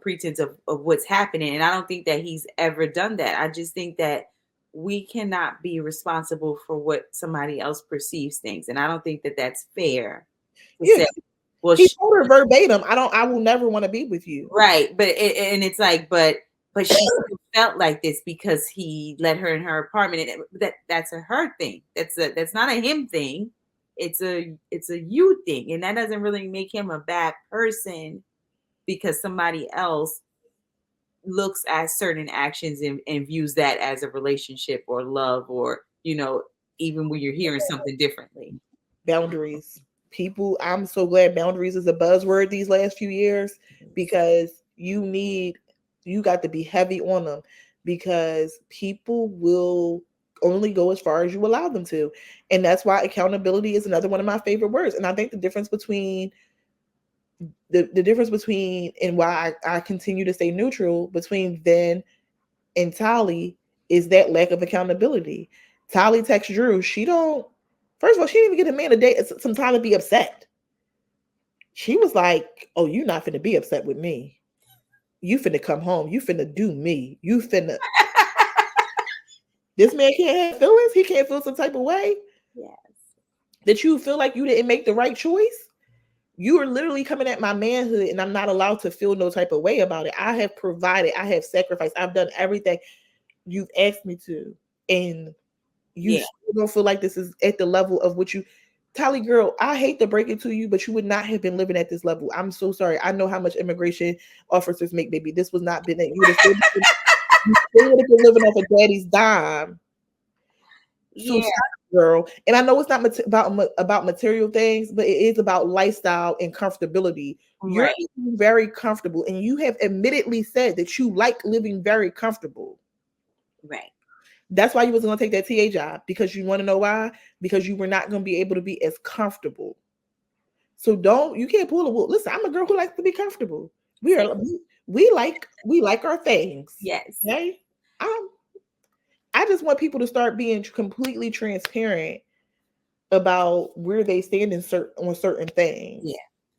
pretense of what's happening. And I don't think that he's ever done that. I just think that we cannot be responsible for what somebody else perceives things. And I don't think that that's fair to Yeah. say, well, He told her verbatim, I will never want to be with you. right. But and it's like, but she felt like this because he let her in her apartment. And that's a her thing. That's not a him thing. It's a you thing, and that doesn't really make him a bad person because somebody else looks at certain actions and views that as a relationship or love, or, even when you're hearing something differently. Boundaries. People, I'm so glad boundaries is a buzzword these last few years, because you got to be heavy on them, because people will only go as far as you allow them to. And that's why accountability is another one of my favorite words. And I think the difference between, and why I continue to stay neutral between Vin and Tali, is that lack of accountability. Tali texts Drew. She don't. First of all, she didn't even get a man a day, some time to be upset. She was like, "Oh, you not finna be upset with me. You finna come home. You finna do me. You finna." This man can't have feelings. He can't feel some type of way Yes. that you feel like you didn't make the right choice. You are literally coming at my manhood, and I'm not allowed to feel no type of way about it. I have provided. I have sacrificed. I've done everything you've asked me to, and you Yeah. still don't feel like this is at the level of what you. Tally girl, I hate to break it to you, but you would not have been living at this level. I'm so sorry. I know how much immigration officers make, baby. This was not been it. You still would have been living off of daddy's dime. So Yeah. sorry, girl. And I know it's not about material things, but it is about lifestyle and comfortability. You're Right. very comfortable, and you have admittedly said that you like living very comfortable. Right. That's why you was going to take that TA job, because you want to know why? Because you were not going to be able to be as comfortable. So you can't pull a wool. Listen, I'm a girl who likes to be comfortable. We are we like our things. Yes. Okay. Um, I just want people to start being completely transparent about where they stand on certain things. Yeah.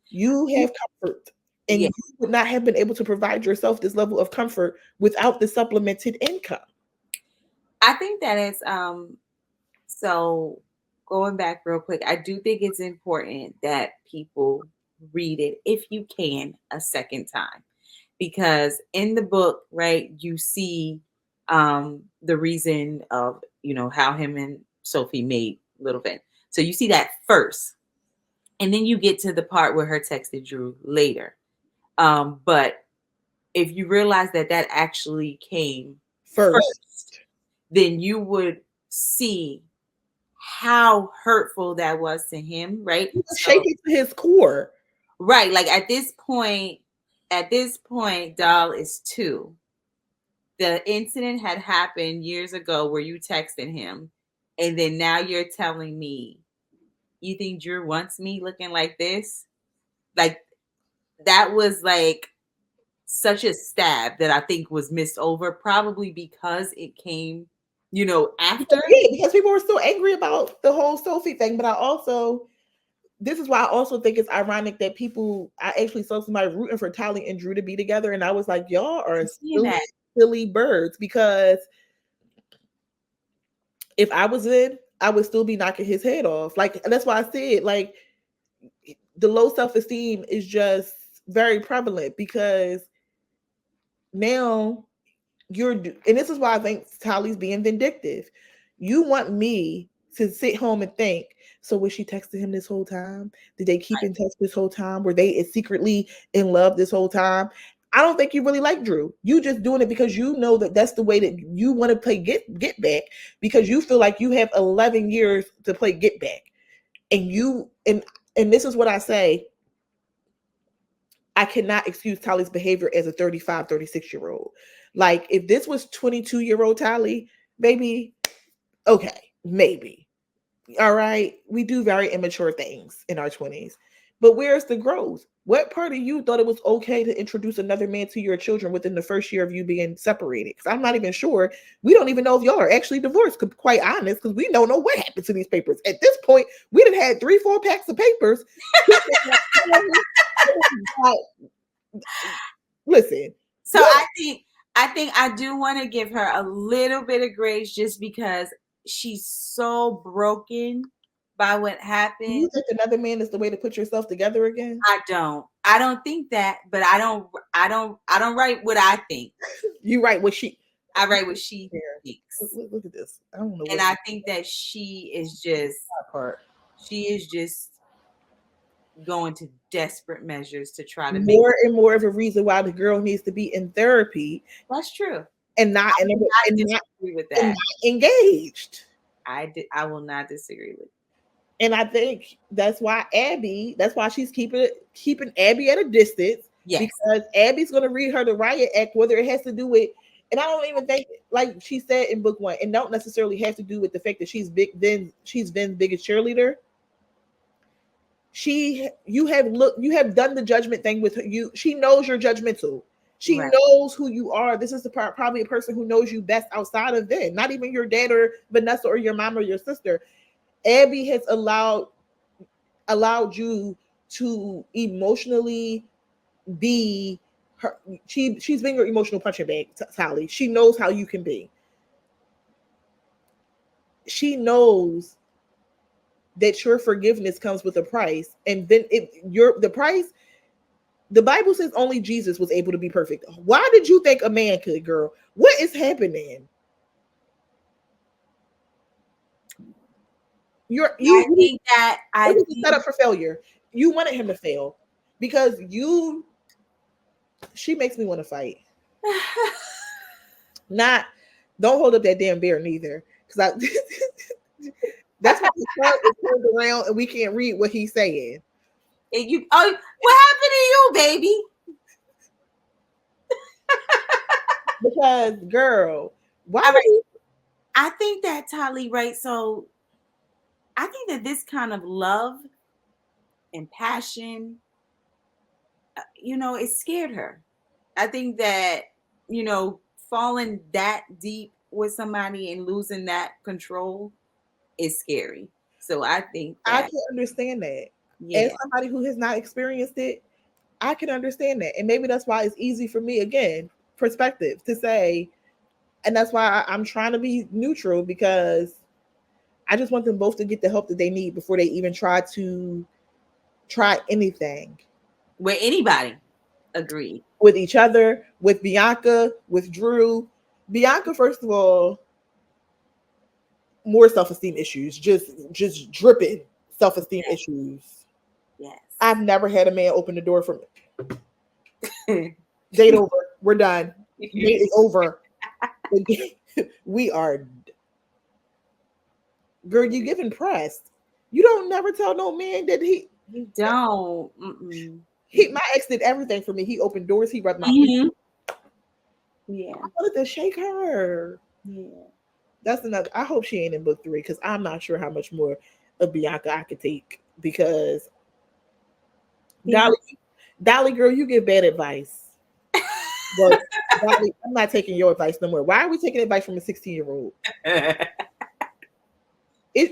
You have comfort, and Yeah. you would not have been able to provide yourself this level of comfort without the supplemented income. I think that is so going back real quick, I do think it's important that people read it if you can a second time, because in the book, right, you see the reason of, how him and Sophie made Little Vin. So you see that first, and then you get to the part where her texted Drew later. But if you realize that that actually came First, first, then you would see how hurtful that was to him, right? he was So, shaking to his core. right, like at this point, Doll is 2. The incident had happened years ago where you texted him, and then now you're telling me you think Drew wants me looking like this? Like, that was like such a stab that I think was missed over, probably because it came, after. Yeah, because people were still angry about the whole Sophie thing. But this is why I also think it's ironic that I actually saw somebody rooting for Tally and Drew to be together. And I was like, y'all are Seeing that. silly birds. Because if I was in, I would still be knocking his head off. Like, and that's why I said, like, the low self esteem is just very prevalent, because now and this is why I think Tally's being vindictive. You want me to sit home and think, so was she texting him this whole time? Did they keep in touch this whole time? Were they secretly in love this whole time? I don't think you really like Drew. You just doing it because you know that that's the way that you want to play get back, because you feel like you have 11 years to play get back. And this is what I say. I cannot excuse Tally's behavior as a 35, 36-year-old. Like, if this was 22-year-old Tally, maybe, okay, maybe. All right. We do very immature things in our 20s. But where's the growth? What part of you thought it was okay to introduce another man to your children within the first year of you being separated? Because I'm not even sure. We don't even know if y'all are actually divorced, quite honest, because we don't know what happened to these papers. At this point, we done had 3-4 packs of papers. Listen. So I think I do want to give her a little bit of grace, just because she's so broken by what happened. You think another man is the way to put yourself together again? I don't think that, but I don't write what I think. You right. What she I write what she here. thinks. Look at this. I don't know And what I think that she is just part. she is just going to desperate measures to try to make more and more of a reason why the girl needs to be in therapy that's true. and not I and, will not and not disagree with and that. not engaged. I will not disagree with. And I think that's why she's keeping Abby at a distance, Yes. because Abby's gonna read her the riot act, whether it has to do with, and I don't even think, like she said in book one, and don't necessarily have to do with the fact that she's Vin's biggest cheerleader. You have done the judgment thing with her. She knows you're judgmental. She Right. knows who you are. This is probably a person who knows you best outside of Vin, not even your dad or Vanessa or your mom or your sister. Abby has allowed you to emotionally be her. She's been your emotional punching bag, Sally. She knows how you can be. She knows that your forgiveness comes with a price, and then the price. The Bible says only Jesus was able to be perfect. Why did you think a man could, girl? What is happening? I think that It was set up for failure. You wanted him to fail because she makes me want to fight. Not, don't hold up that damn bear neither, because that's why the shirt is turned around and we can't read what he's saying. What happened to you, baby? Because, girl, why All would right. you? I think that Tali, right? So I think that this kind of love and passion, it scared her. I think that, falling that deep with somebody and losing that control is scary. So I think I that, can understand that. As yeah. somebody who has not experienced it, I can understand that. And maybe that's why it's easy for me, again, perspective, to say, and that's why I'm trying to be neutral, because I just want them both to get the help that they need before they even try anything. With anybody. Agreed. With each other, with Bianca, with Drew. Bianca, first of all, more self-esteem issues, just dripping self-esteem issues. Yes. I've never had a man open the door for me. Date over. We're done. Date is over. We are. Girl, you get impressed. You don't never tell no man that You don't. my ex did everything for me. He opened doors. He rubbed my feet. Yeah. I wanted to shake her. Yeah. That's another. I hope she ain't in book 3, because I'm not sure how much more of Bianca I could take. Because Dolly, girl, you give bad advice. But Dolly, I'm not taking your advice no more. Why are we taking advice from a 16-year-old?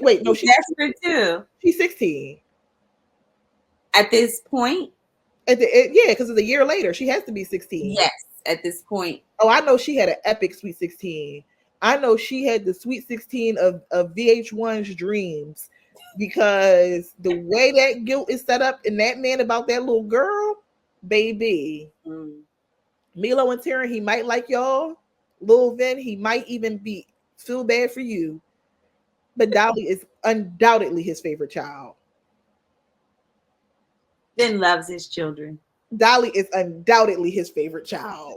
Wait, no, she's desperate too. She's 16 at this point. Yeah, because it's a year later. She has to be 16. Yes, at this point. Oh, I know she had an epic Sweet 16. I know she had the Sweet 16 of VH1's dreams, because the way that guilt is set up in that man about that little girl, baby. Milo and Taryn, he might like y'all. Lil Vin, he might even feel bad for you. But Dolly is undoubtedly his favorite child. Vin loves his children. Dolly is undoubtedly his favorite child.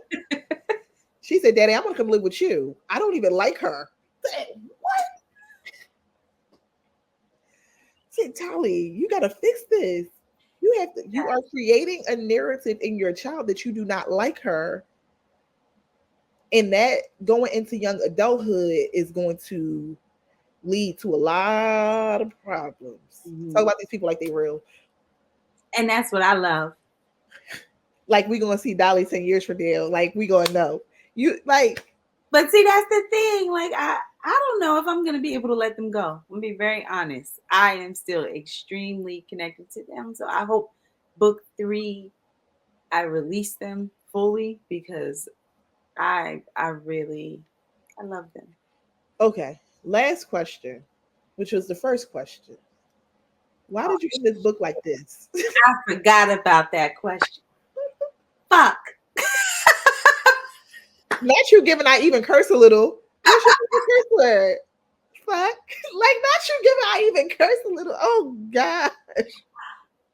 She said, Daddy, I'm going to come live with you. I don't even like her. I said, what? I said, Dolly, you got to fix this. You are creating a narrative in your child that you do not like her. And that going into young adulthood is going to lead to a lot of problems. Talk about these people like they real. And that's what I love. Like, we're going to see Dolly 10 years from now. Like, we going to know. But see, that's the thing. Like, I don't know if I'm going to be able to let them go. I'm going to be very honest. I am still extremely connected to them. So I hope book 3, I release them fully, because I love them. Okay. Last question, which was the first question. Why did you end this book like this? I forgot about that question. Fuck. Not you giving I even curse a little. Not you curse word. Fuck. Like, not you giving I even curse a little. Oh gosh.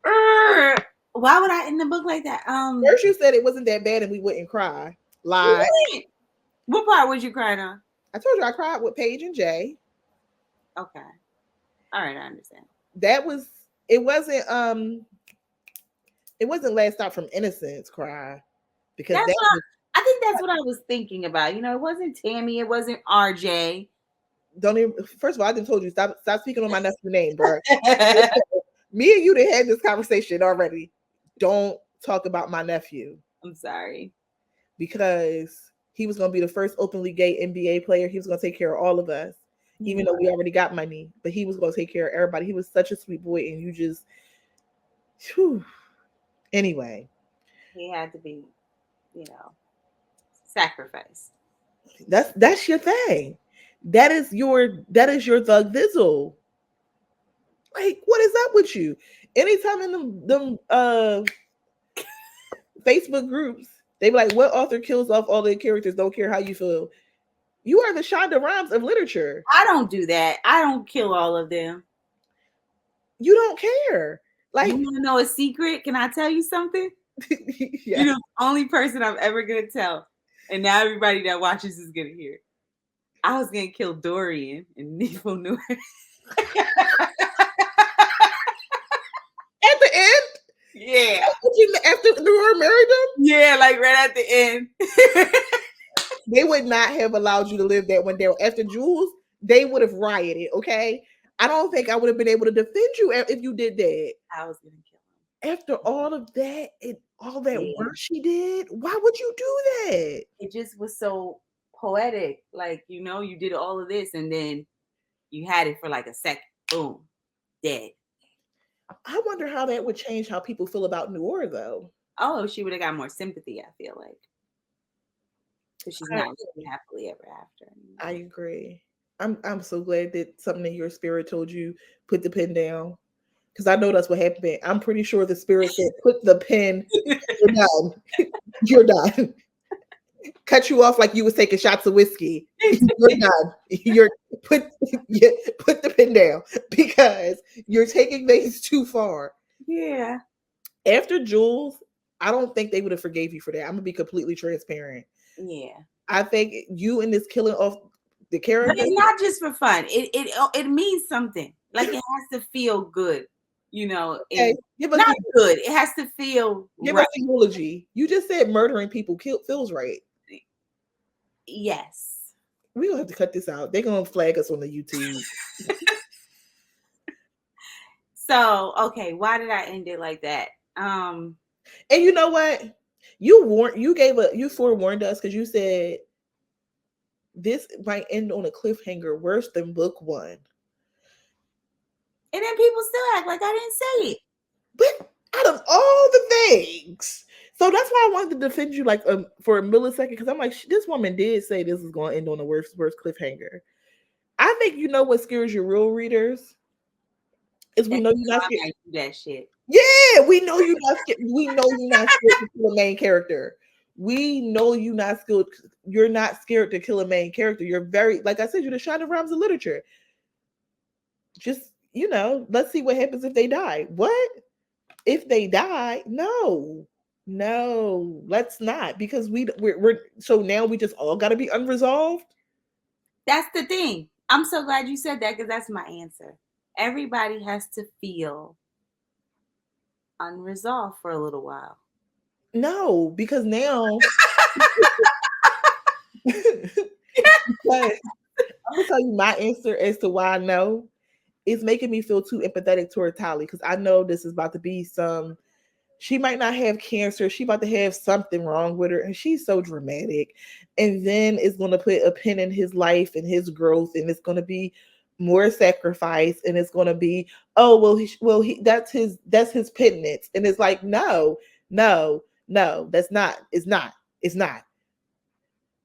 Why would I end the book like that? First you said it wasn't that bad and we wouldn't cry. Lie. What part was you crying on? I told you I cried with Paige and Jay. Okay. All right, I understand. That was it wasn't Last Stop from Innocence cry because That's that what was I think that's what I was thinking about. You know, it wasn't Tammy, it wasn't RJ. don't even first of all I didn't told you stop speaking on my nephew's name, bro. Me and you done had this conversation already. Don't talk about my nephew. I'm sorry. Because he was going to be the first openly gay NBA player. He was going to take care of all of us, even though we already got money. But he was going to take care of everybody. He was such a sweet boy, and you just, whew. Anyway, he had to be, sacrificed. That's your thing. That is your thug thizzle. Like, what is up with you? Anytime in them Facebook groups, they be like, "What author kills off all their characters? Don't care how you feel." You are the Shonda Rhimes of literature. I don't do that. I don't kill all of them. You don't care. Like, you want to know a secret? Can I tell you something? Yeah. You're the only person I'm ever gonna tell, and now everybody that watches is gonna hear. I was gonna kill Dorian and Nevo Noir. At the end? Yeah. After Noir married him? Yeah, like right at the end. They would not have allowed you to live that one day. After Jules, they would have rioted, okay? I don't think I would have been able to defend you if you did that. I was gonna kill him. After all of that and all that work she did, why would you do that? It just was so poetic. Like, you did all of this and then you had it for like a second. Boom. Dead. I wonder how that would change how people feel about Noir, though. Oh, she would have got more sympathy, I feel like. Because she's not happily ever after anymore. I agree. I'm so glad that something in your spirit told you put the pen down. Because I know that's what happened. I'm pretty sure the spirit said, put the pen, you're done. You're done. Cut you off like you was taking shots of whiskey. You're done. Put the pen down because you're taking things too far. Yeah. After Jules, I don't think they would have forgave you for that. I'm gonna be completely transparent. Yeah. I think you and this killing off the character. But it's not just for fun. It means something. Like it has to feel good. Okay. Not good. It has to feel give right. us a eulogy. You just said murdering people feels right. Yes. We gonna have to cut this out. They're gonna flag us on the YouTube. So, okay, why did I end it like that? And you know what? You forewarned us because you said this might end on a cliffhanger worse than book 1. And then people still act like I didn't say it. But out of all the things, so that's why I wanted to defend you like for a millisecond because I'm like, this woman did say this is going to end on a worst cliffhanger. I think you know what scares your real readers is we know you're not scared. That shit. Yeah, we know you're not scared. We know you're not scared to kill a main character. We know you're not scared. You're not scared to kill a main character. You're very, like I said, you're the Shonda Rhimes of literature. Just let's see what happens if they die. What if they die? No, let's not because we're so now we just all got to be unresolved. That's the thing. I'm so glad you said that because that's my answer. Everybody has to feel unresolved for a little while. No, because now I'm gonna tell you my answer as to why I know. It's making me feel too empathetic toward Tali because I know this is about to be she might not have cancer. She about to have something wrong with her. And she's so dramatic. And then it's going to put a pin in his life and his growth. And it's going to be more sacrifice. And it's going to be, that's his penance. And it's like, no, that's not. It's not.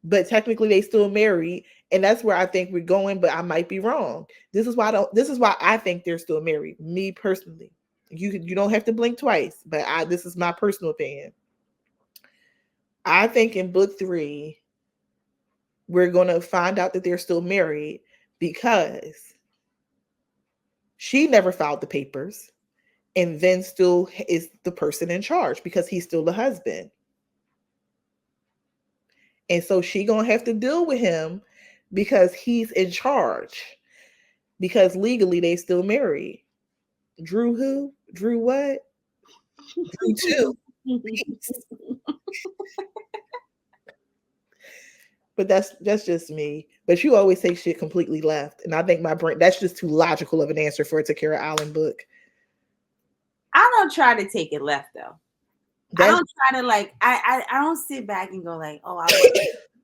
But technically they still married. And that's where I think we're going, but I might be wrong. This is why I think they're still married. Me personally. You don't have to blink twice, but this is my personal opinion. I think in book 3, we're going to find out that they're still married because she never filed the papers. and then still is the person in charge because he's still the husband. And so she gonna have to deal with him because he's in charge. Because legally they still married. Drew who? Drew what? Drew two. But that's just me. But you always take shit completely left, and I think my brain that's just too logical of an answer for a Takerra Allen book. I don't try to take it left though. I That's don't try to like. I don't sit back and go like, oh, I want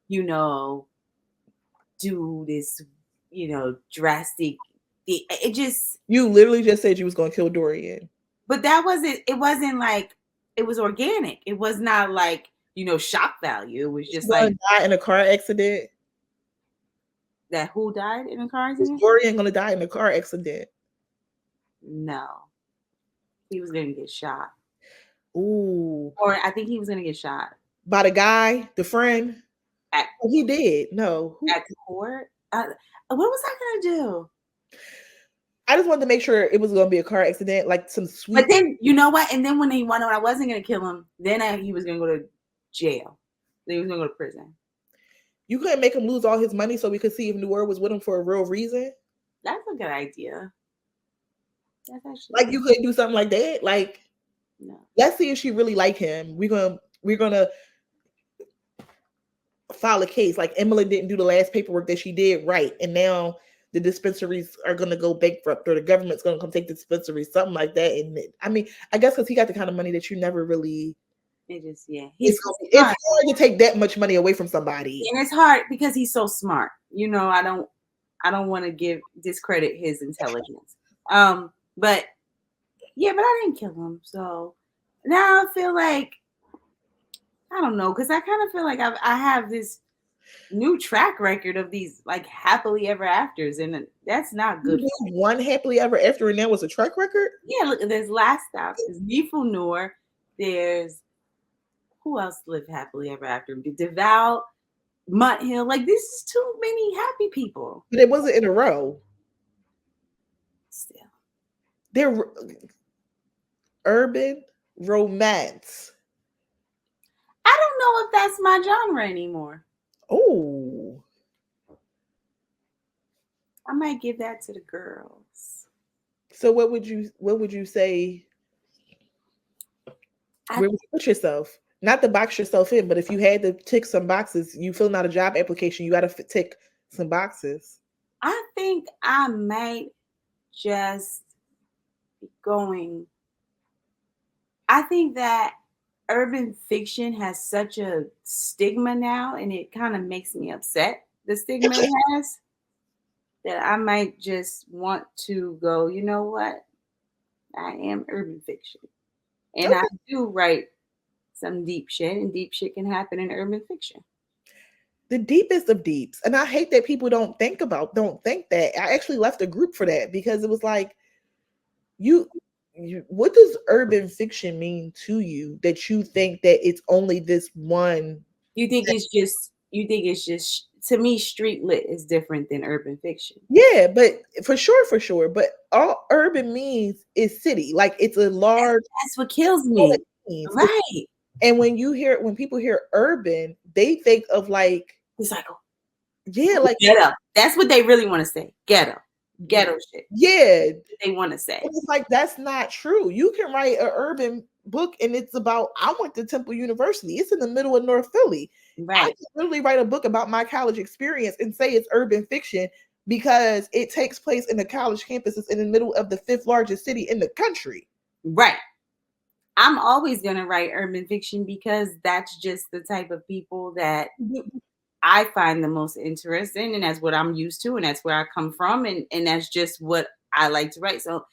you know do this, drastic. It just. you literally just said you was gonna kill Dorian. But that wasn't. It wasn't like it was organic. It was not like shock value. It was She's just gonna like die in a car accident. that. Who died in a car Is accident? Dorian gonna die in a car accident? No, he was gonna get shot. Ooh. Or I think he was gonna get shot By the guy, the friend? at Oh, he did. No. at court. What was I gonna do? I just wanted to make sure it was gonna be a car accident, like some sweet. But then you know what? And then when I wasn't gonna kill him, then he was gonna go to jail. Then he was gonna go to prison. You couldn't make him lose all his money so we could see if New World was with him for a real reason. That's a good idea. That's actually Like you couldn't do something like that. Like, no. let's see if she really like him. We're gonna file a case. Like Emily didn't do the last paperwork that she did right, and now the dispensaries are gonna go bankrupt, or the government's gonna come take the dispensaries, something like that. And I mean, I guess because he got the kind of money that you never really. It just It's hard to take that much money away from somebody, and it's hard because he's so smart. I don't want to discredit his intelligence. But yeah, but I didn't kill him. So now I feel like I don't know, because I kind of feel like I have this new track record of these like happily ever afters, and that's not good. One happily ever after, and that was a track record. Yeah, look, there's Last Stop, there's Niful Noor, there's who else lived happily ever after? Devout, Mutt Hill. Like this is too many happy people. But it wasn't in a row. Still, They're urban romance. I don't know if that's my genre anymore. Oh, I might give that to the girls. so what would you say? Where would you put yourself? Not to box yourself in, but if you had to tick some boxes, you filling out a job application, you got to tick some boxes. I think I might just be going. I think that urban fiction has such a stigma now, and it kind of makes me upset. The stigma it has, that I might just want to go, you know what? I am urban fiction. And Okay. I do write some deep shit, and deep shit can happen in urban fiction. The deepest of deeps. And I hate that people don't think that. I actually left a group for that because it was like, what does urban fiction mean to you that you think that it's only this one? You think it's just to me, street lit is different than urban fiction. Yeah, but for sure. But all urban means is city. Like it's a large. That's what kills All me. it means. Right. And when people hear urban, they think of like Recycle. Yeah, like ghetto. That's what they really want to say. Ghetto shit. Yeah, they want to say. It's like that's not true. You can write an urban book, and it's about I went to Temple University. It's in the middle of North Philly. Right. I can literally write a book about my college experience and say it's urban fiction because it takes place in the college campuses in the middle of the 5th largest city in the country. Right. I'm always going to write urban fiction because that's just the type of people that I find the most interesting, and that's what I'm used to, and that's where I come from, and that's just what I like to write. So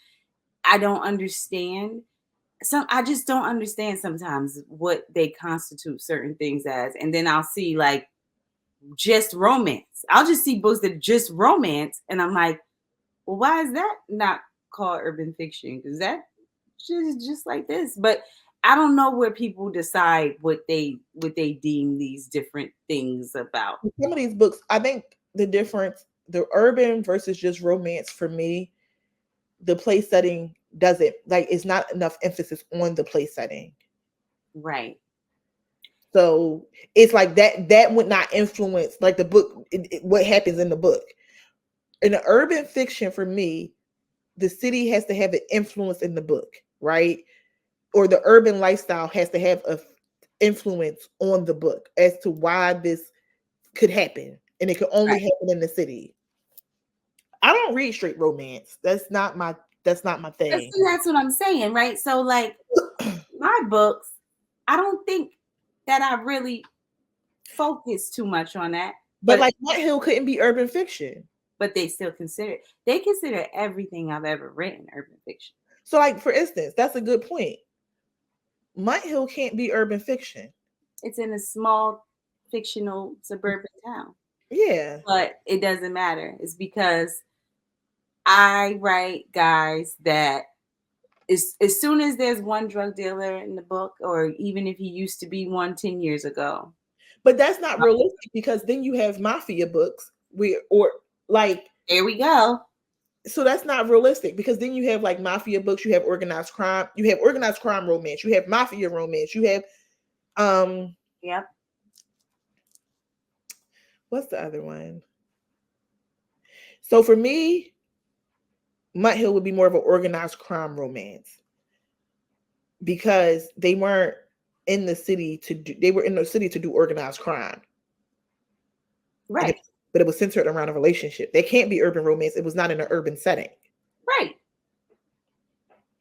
I don't understand. I just don't understand sometimes what they constitute certain things as. And then I'll see like just romance. I'll just see books that just romance, and I'm like, well, why is that not called urban fiction? Because that just like this. But I don't know where people decide what they deem these different things about. Some of these books, I think the difference, the urban versus just romance for me, the place setting doesn't, like, it's not enough emphasis on the place setting. Right. So it's like that would not influence like the book, what happens in the book. In an urban fiction, for me, the city has to have an influence in the book, right? Or the urban lifestyle has to have a influence on the book as to why this could happen, and it could only happen in the city. I don't read straight romance. That's not my thing. See, that's what I'm saying, right? So, like, my books, I don't think that I really focus too much on that. But like, White Hill couldn't be urban fiction. But they still consider everything I've ever written urban fiction. So, like, for instance, that's a good point. Mount Hill can't be urban fiction. It's in a small fictional suburban town. Yeah. But it doesn't matter. It's because I write guys that as soon as there's one drug dealer in the book, or even if he used to be one 10 years ago. But that's not realistic, because then you have mafia books or like, there we go. So that's not realistic, because then you have like mafia books, you have organized crime romance, you have mafia romance, you have yep. What's the other one? So for me, Mount Hill would be more of an organized crime romance, because they weren't in the city they were in the city to do organized crime. Right. But it was centered around a relationship. They can't be urban romance. It was not in an urban setting. Right.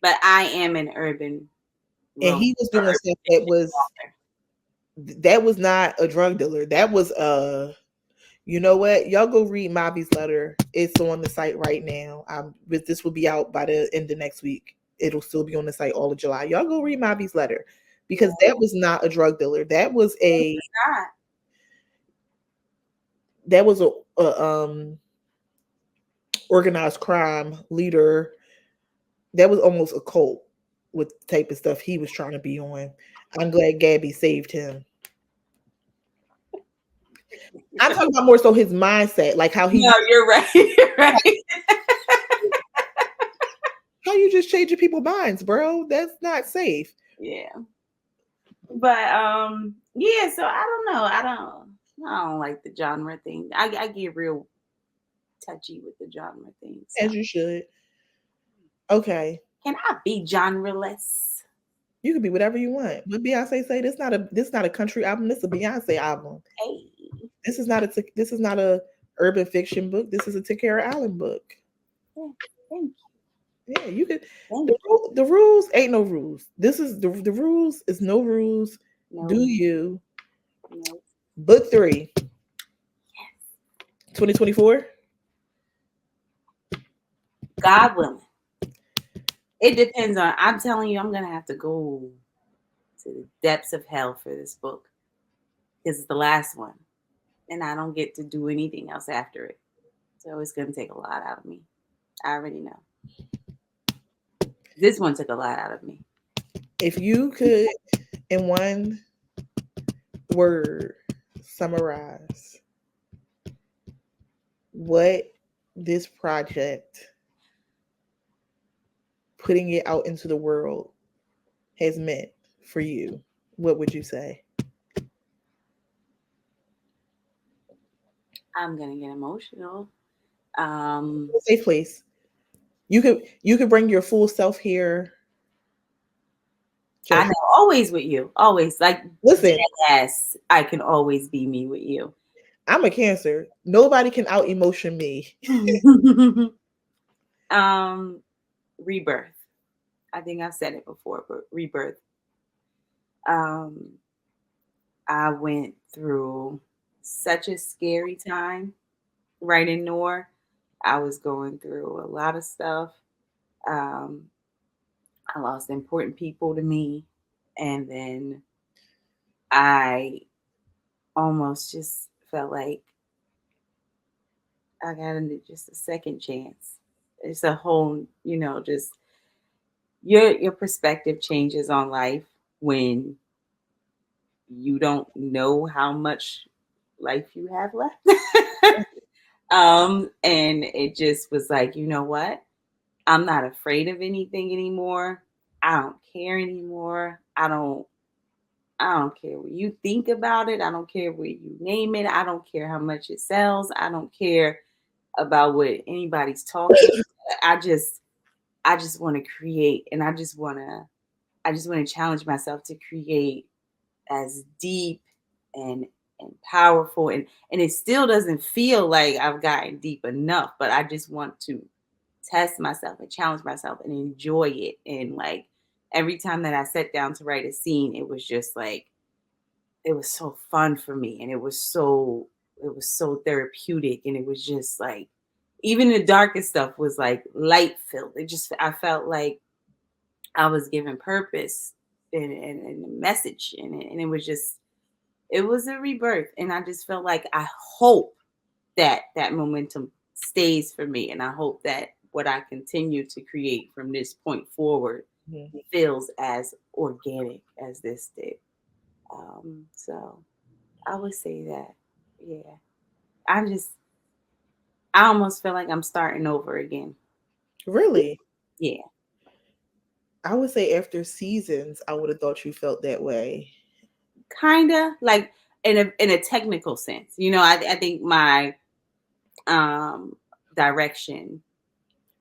But I am an urban. And he was doing stuff that was not a drug dealer. That was you know what? Y'all go read Mobby's letter. It's on the site right now. This will be out by the end of next week. It'll still be on the site all of July. Y'all go read Mobby's letter, because that was not a drug dealer. That was a organized crime leader. That was almost a cult with the type of stuff he was trying to be on. I'm glad Gabby saved him. I'm talking about more so his mindset, like how he. No, you're right. You're right. How you just changing people's minds, bro? That's not safe. Yeah. But yeah. So I don't know. I don't like the genre thing. I get real touchy with the genre thing. So. As you should. Okay. Can I be genre-less? You can be whatever you want. But Beyonce say this not a country album. This is a Beyonce album. Hey. This is not a urban fiction book. This is a Takerra Allen book. Yeah, thank you. Yeah, you could. The rules ain't no rules. This is the rules is no rules. No. Do you? No. Book 3. Yes. 2024. God willing. It depends on. I'm telling you, I'm gonna have to go to the depths of hell for this book, because it's the last one, and I don't get to do anything else after it. So it's gonna take a lot out of me. I already know. This one took a lot out of me. If you could, in one word, summarize what this project, putting it out into the world, has meant for you, what would you say? I'm gonna get emotional. Safe place. You could bring your full self here. I know, always with you. Always. Like, listen. Yes, I can always be me with you. I'm a Cancer. Nobody can out emotion me. Rebirth. I think I've said it before, but rebirth. I went through such a scary time writing Noor. I was going through a lot of stuff. I lost important people to me, and then I almost just felt like I got just a second chance. It's a whole, just your perspective changes on life when you don't know how much life you have left. And it just was like, you know what? I'm not afraid of anything anymore. I don't care anymore. I don't care what you think about it. I don't care what you name it. I don't care how much it sells. I don't care about what anybody's talking. I just I just want to create, and I just want to challenge myself to create as deep and powerful, and it still doesn't feel like I've gotten deep enough, but I just want to test myself and challenge myself and enjoy it. And like every time that I sat down to write a scene, it was just like it was so fun for me, and it was so therapeutic, and it was just like even the darkest stuff was like light filled. I felt like I was given purpose and a message in it, and it was a rebirth. And I just felt like I hope that that momentum stays for me, and I hope that what I continue to create from this point forward Mhm. feels as organic as this did. So I would say that, yeah. I just, I almost feel like I'm starting over again. Really? Yeah, I would say after seasons, I would have thought you felt that way. kind of like in a technical sense. I think my um direction,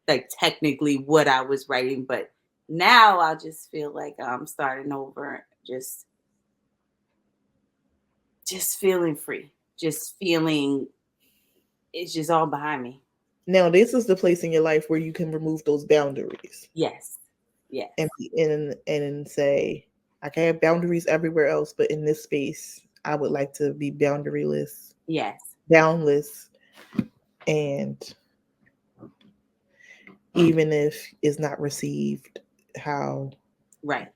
like technically what I was writing, but now I just feel like I'm starting over, just feeling free, just feeling it's just all behind me. Now, this is the place in your life where you can remove those boundaries Yes, yes, and say, I can have boundaries everywhere else, but in this space, I would like to be boundaryless, yes, boundless, and even if it's not received how right.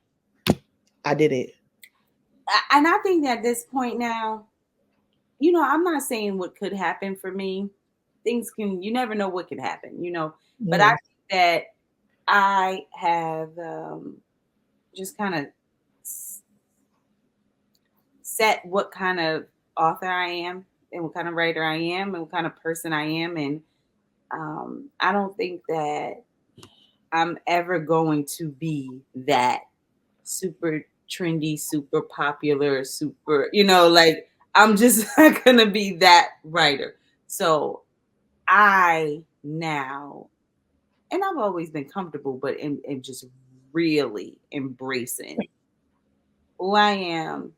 I did it. And I think that at this point now, I'm not saying what could happen for me. You never know what could happen. But I Mm. think that I have just kind of set what kind of author I am, and what kind of writer I am, and what kind of person I am. And I don't think that I'm ever going to be that super trendy, super popular, like I'm just not going to be that writer. So I now, and I've always been comfortable, but in just really embracing who I am,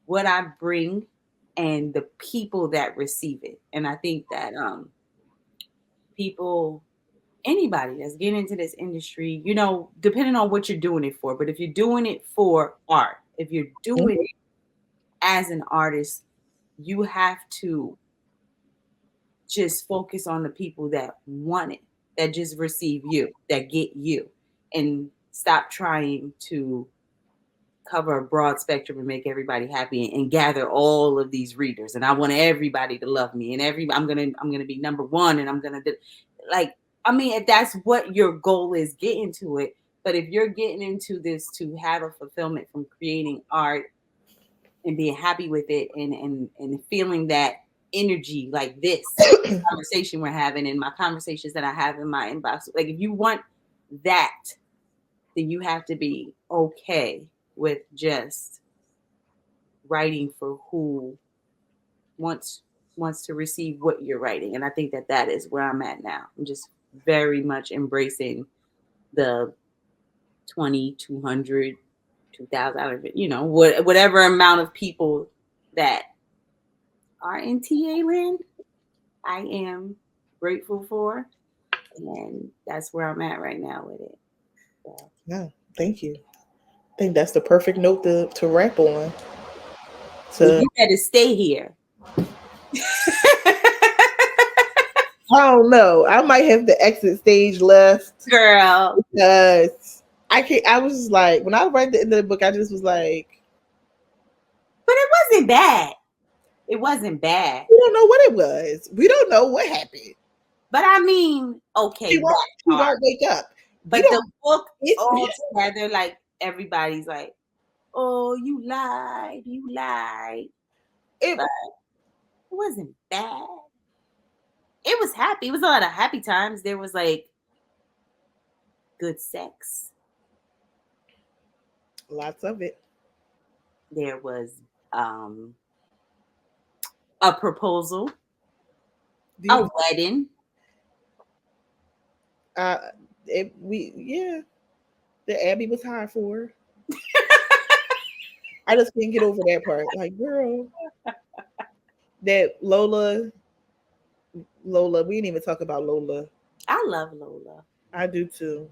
what I bring, and the people that receive it. And I think that people, anybody that's getting into this industry, depending on what you're doing it for, but if you're doing it for art, if you're doing Mhm. it as an artist, you have to just focus on the people that want it, that just receive you, that get you, and stop trying to cover a broad spectrum and make everybody happy, and gather all of these readers. And I want everybody to love me, and I'm gonna be number one, and I'm gonna do, like, I mean, if that's what your goal is, get into it. But if you're getting into this to have a fulfillment from creating art and being happy with it, and feeling that energy, like this conversation we're having, and my conversations that I have in my inbox, like if you want that, then you have to be okay with just writing for who wants wants to receive what you're writing. And I think that that is where I'm at now. I'm just very much embracing the 20, 200, 2,000, whatever amount of people that are in TA land. I am grateful for, and that's where I'm at right now with it. So, No, thank you. I think that's the perfect note to wrap on. well, To you better stay here. I don't know. I might have to exit stage left Girl. because I can't. I was just like, when I read the end of the book, I just was like, But it wasn't bad. It wasn't bad. we don't know what it was. We don't know what happened. But I mean, She okay, won't. that She part. won't wake up. You But don't. the book It's all together, like everybody's like, oh, you lied, you lied. it. But it wasn't bad. It was happy. It was a lot of happy times. There was like good sex. Lots of it. There was um, a proposal, a Beautiful. wedding. Uh, the Abby was high for her. I just can't get over that part. Like, girl, that Lola, we didn't even talk about Lola. I love Lola. I do too.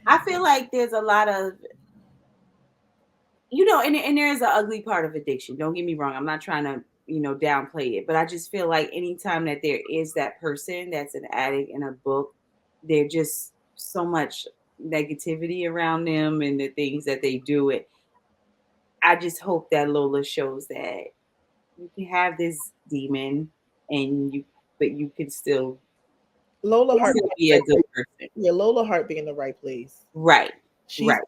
I feel like there's a lot of, and there is an ugly part of addiction. Don't get me wrong. I'm not trying to, downplay it, but I just feel like anytime that there is that person that's an addict in a book, they're just so much negativity around them and the things that they do. It. I just hope that Lola shows that you can have this demon and but you can still, Lola Hart, be a good person. yeah, Lola Hart be in the right place. Right. She's Right.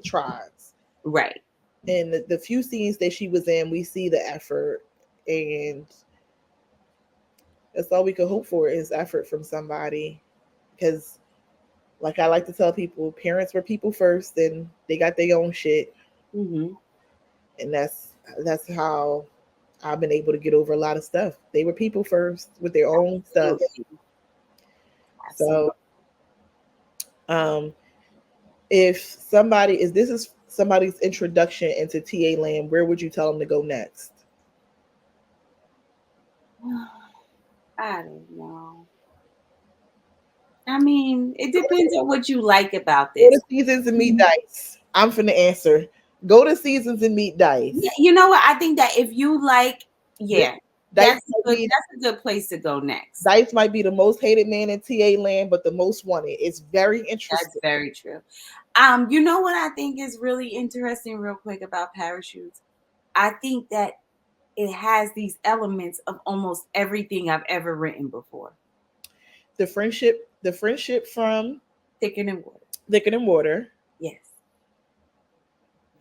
tries. Right. And the few scenes that she was in, we see the effort, and that's all we could hope for is effort from somebody. Because, like I like to tell people, parents were people first, and they got their own shit, Mm-hmm. and that's how I've been able to get over a lot of stuff. They were people first with their own stuff. Absolutely. Absolutely. So, um, if somebody is this is somebody's introduction into TA land, where would you tell them to go next? I don't know. I mean, it depends on what you like about Go this. to Seasons and meet Dice. I'm finna answer. Go to Seasons and meet Yeah, Dice. you know what? I think that if you like, This yeah, Dice might be that's a good place to go next. Dice might be the most hated man in TA land, but the most wanted. It's very That's interesting. very true. You know what I think is really interesting, real quick, about parachutes? I think that it has these elements of almost everything I've ever written before. The friendship from Thicker than water. Thicker Than Water. Yes.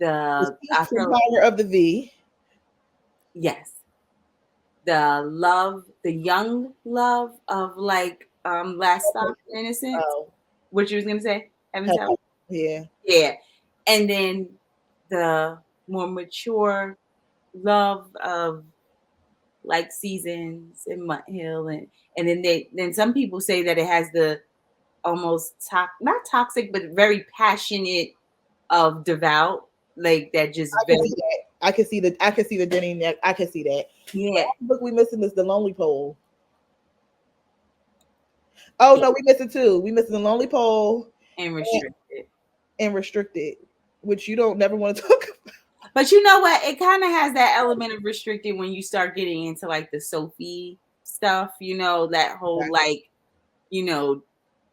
The I speech from feel like, Power of the V. yes. The love, the young love of like Last Stop for Innocence. Oh, What you was gonna say? Heaven's Help? yeah. Yeah. And then the more mature love of like Seasons and Mutt Hill, and then some people say that it has the almost not toxic but very passionate of Devout, like that just I very, can see that. I can see the Denny neck. I can see that. The yeah, only book we missing is The Lonely Pole. Oh yeah, no, we missing two. We missing The Lonely Pole and and, restricted. and Restricted, which you don't never want to talk about. But you know what? It kind of has that element of restricted when you start getting into like the Sophie stuff, that whole like, you know,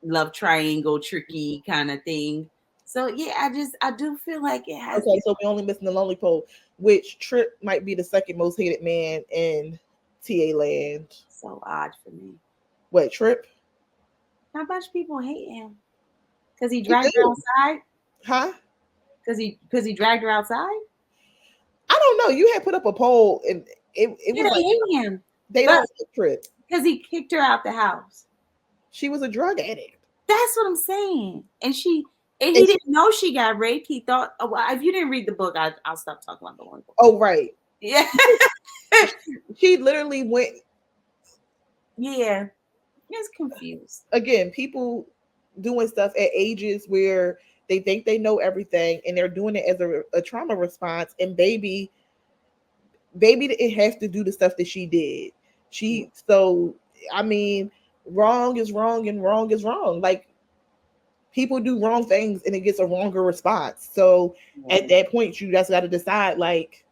love triangle tricky kind of thing. So yeah, I do feel like it has Okay, so we only missing The Lonely Pole, which Trip might be the second most hated man in TA land. so odd for me. What, Trip? How much people hate him? Because he He dragged her do. outside? Huh? Because he dragged her outside? I don't know. You had put up a poll and it Yeah, was they like hate him. they But don't like Trip. because he kicked her out the house. She was a drug addict. That's what I'm saying. And And he she, didn't know she got raped. He thought, oh, well, if you didn't read the book, I'll stop talking about the one book. oh right. Yeah. She literally went Yeah. Just confused. again, people doing stuff at ages where they think they know everything and they're doing it as a trauma response, and baby didn't have to do the stuff that she did. So I mean, wrong is wrong and wrong is wrong. Like, people do wrong things and it gets a wronger response. So at that point you just got to decide, like,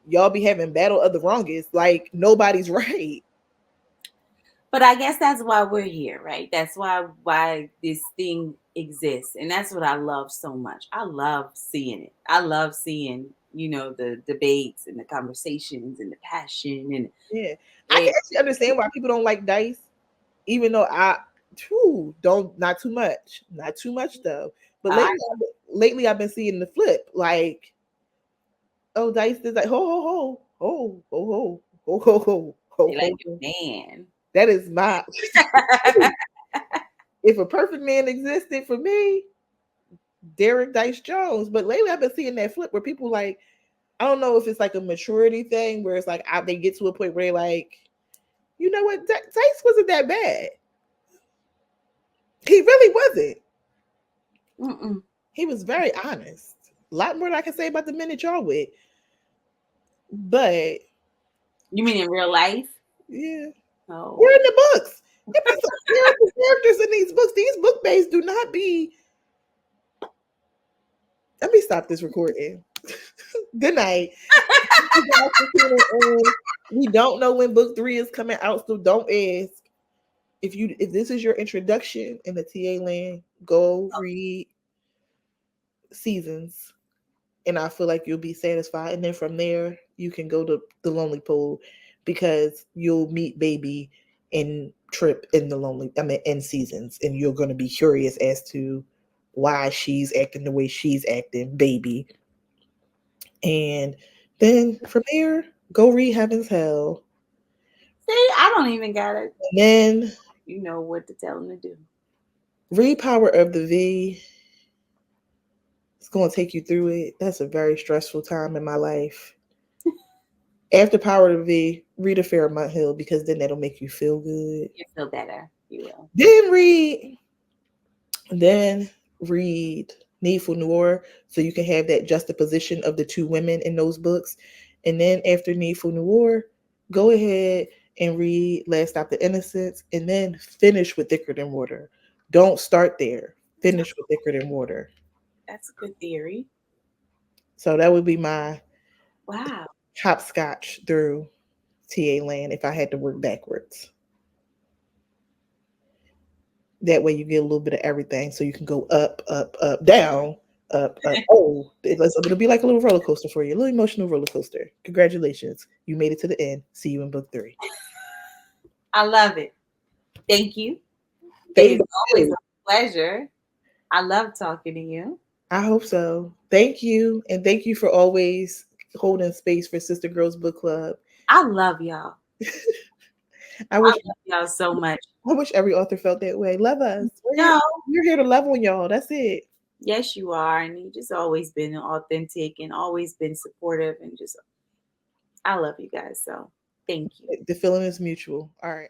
y'all be having battle of the wrongest, like nobody's right. But I guess that's why we're here, right? That's why this thing exists. And that's what I love so much. I love seeing it. I love seeing, the debates and the conversations and the passion and Yeah, I can it, actually understand why people don't like Dice, even though I too don't, not too much though. But I lately I've been seeing the flip, like, oh, Dice is like, ho ho ho ho ho ho ho ho ho they ho like ho. your man. That is my If a perfect man existed for me, Derek Dice Jones. But lately I've been seeing that flip where people like, I don't know if it's like a maturity thing where it's like they get to a point where they like, you know what, Dice wasn't that bad. He really wasn't. Mm-mm. He was very honest. A lot more than I can say about the men that y'all with. But You mean in real life? yeah. Oh. We're in the books. There be some terrible characters in these books. These book bays do not be. Let me stop this recording. Good night. Thank you guys for tuning in. We don't know when book 3 is coming out, so don't ask. If this is your introduction in the TA land, go read Seasons, and I feel like you'll be satisfied. And then from there, you can go to the Lonely Pool because you'll meet Baby and Trip in in Seasons, and you're going to be curious as to why she's acting the way she's acting, Baby. And then from there, go read Heaven's Hell. See, I don't even gotta, And then what to tell him to do. read Power of the V. It's going to take you through it. That's a very stressful time in my life. After Power of the V, read A Fairmont Hill because then that'll make you feel good. You feel better. You will. Then read, then read Needful Noir so you can have that juxtaposition of the two women in those books. And then after Needful Noir, go ahead and read Last Stop to Innocence and then finish with Thicker Than Water. Don't start there. Finish with Thicker Than Water. That's a good theory. So that would be my Wow. hopscotch through TA land if I had to work backwards. That way you get a little bit of everything so you can go up, up, up, down, up, up. Oh, it'll be like a little roller coaster for you, a little emotional roller coaster. Congratulations. You made it to the end. See you in book 3. I love it. Thank you. It Thank is always you. a pleasure. I love talking to you. I hope so. Thank you. And thank you for always holding space for Sistah Girls Book Club. I love y'all. I I wish love y'all so much. I wish every author felt that way. Love us. No. We're here to love on y'all. That's it. Yes, you are. And you just always been authentic and always been supportive and just I love you guys. So thank you. The feeling is mutual. All right.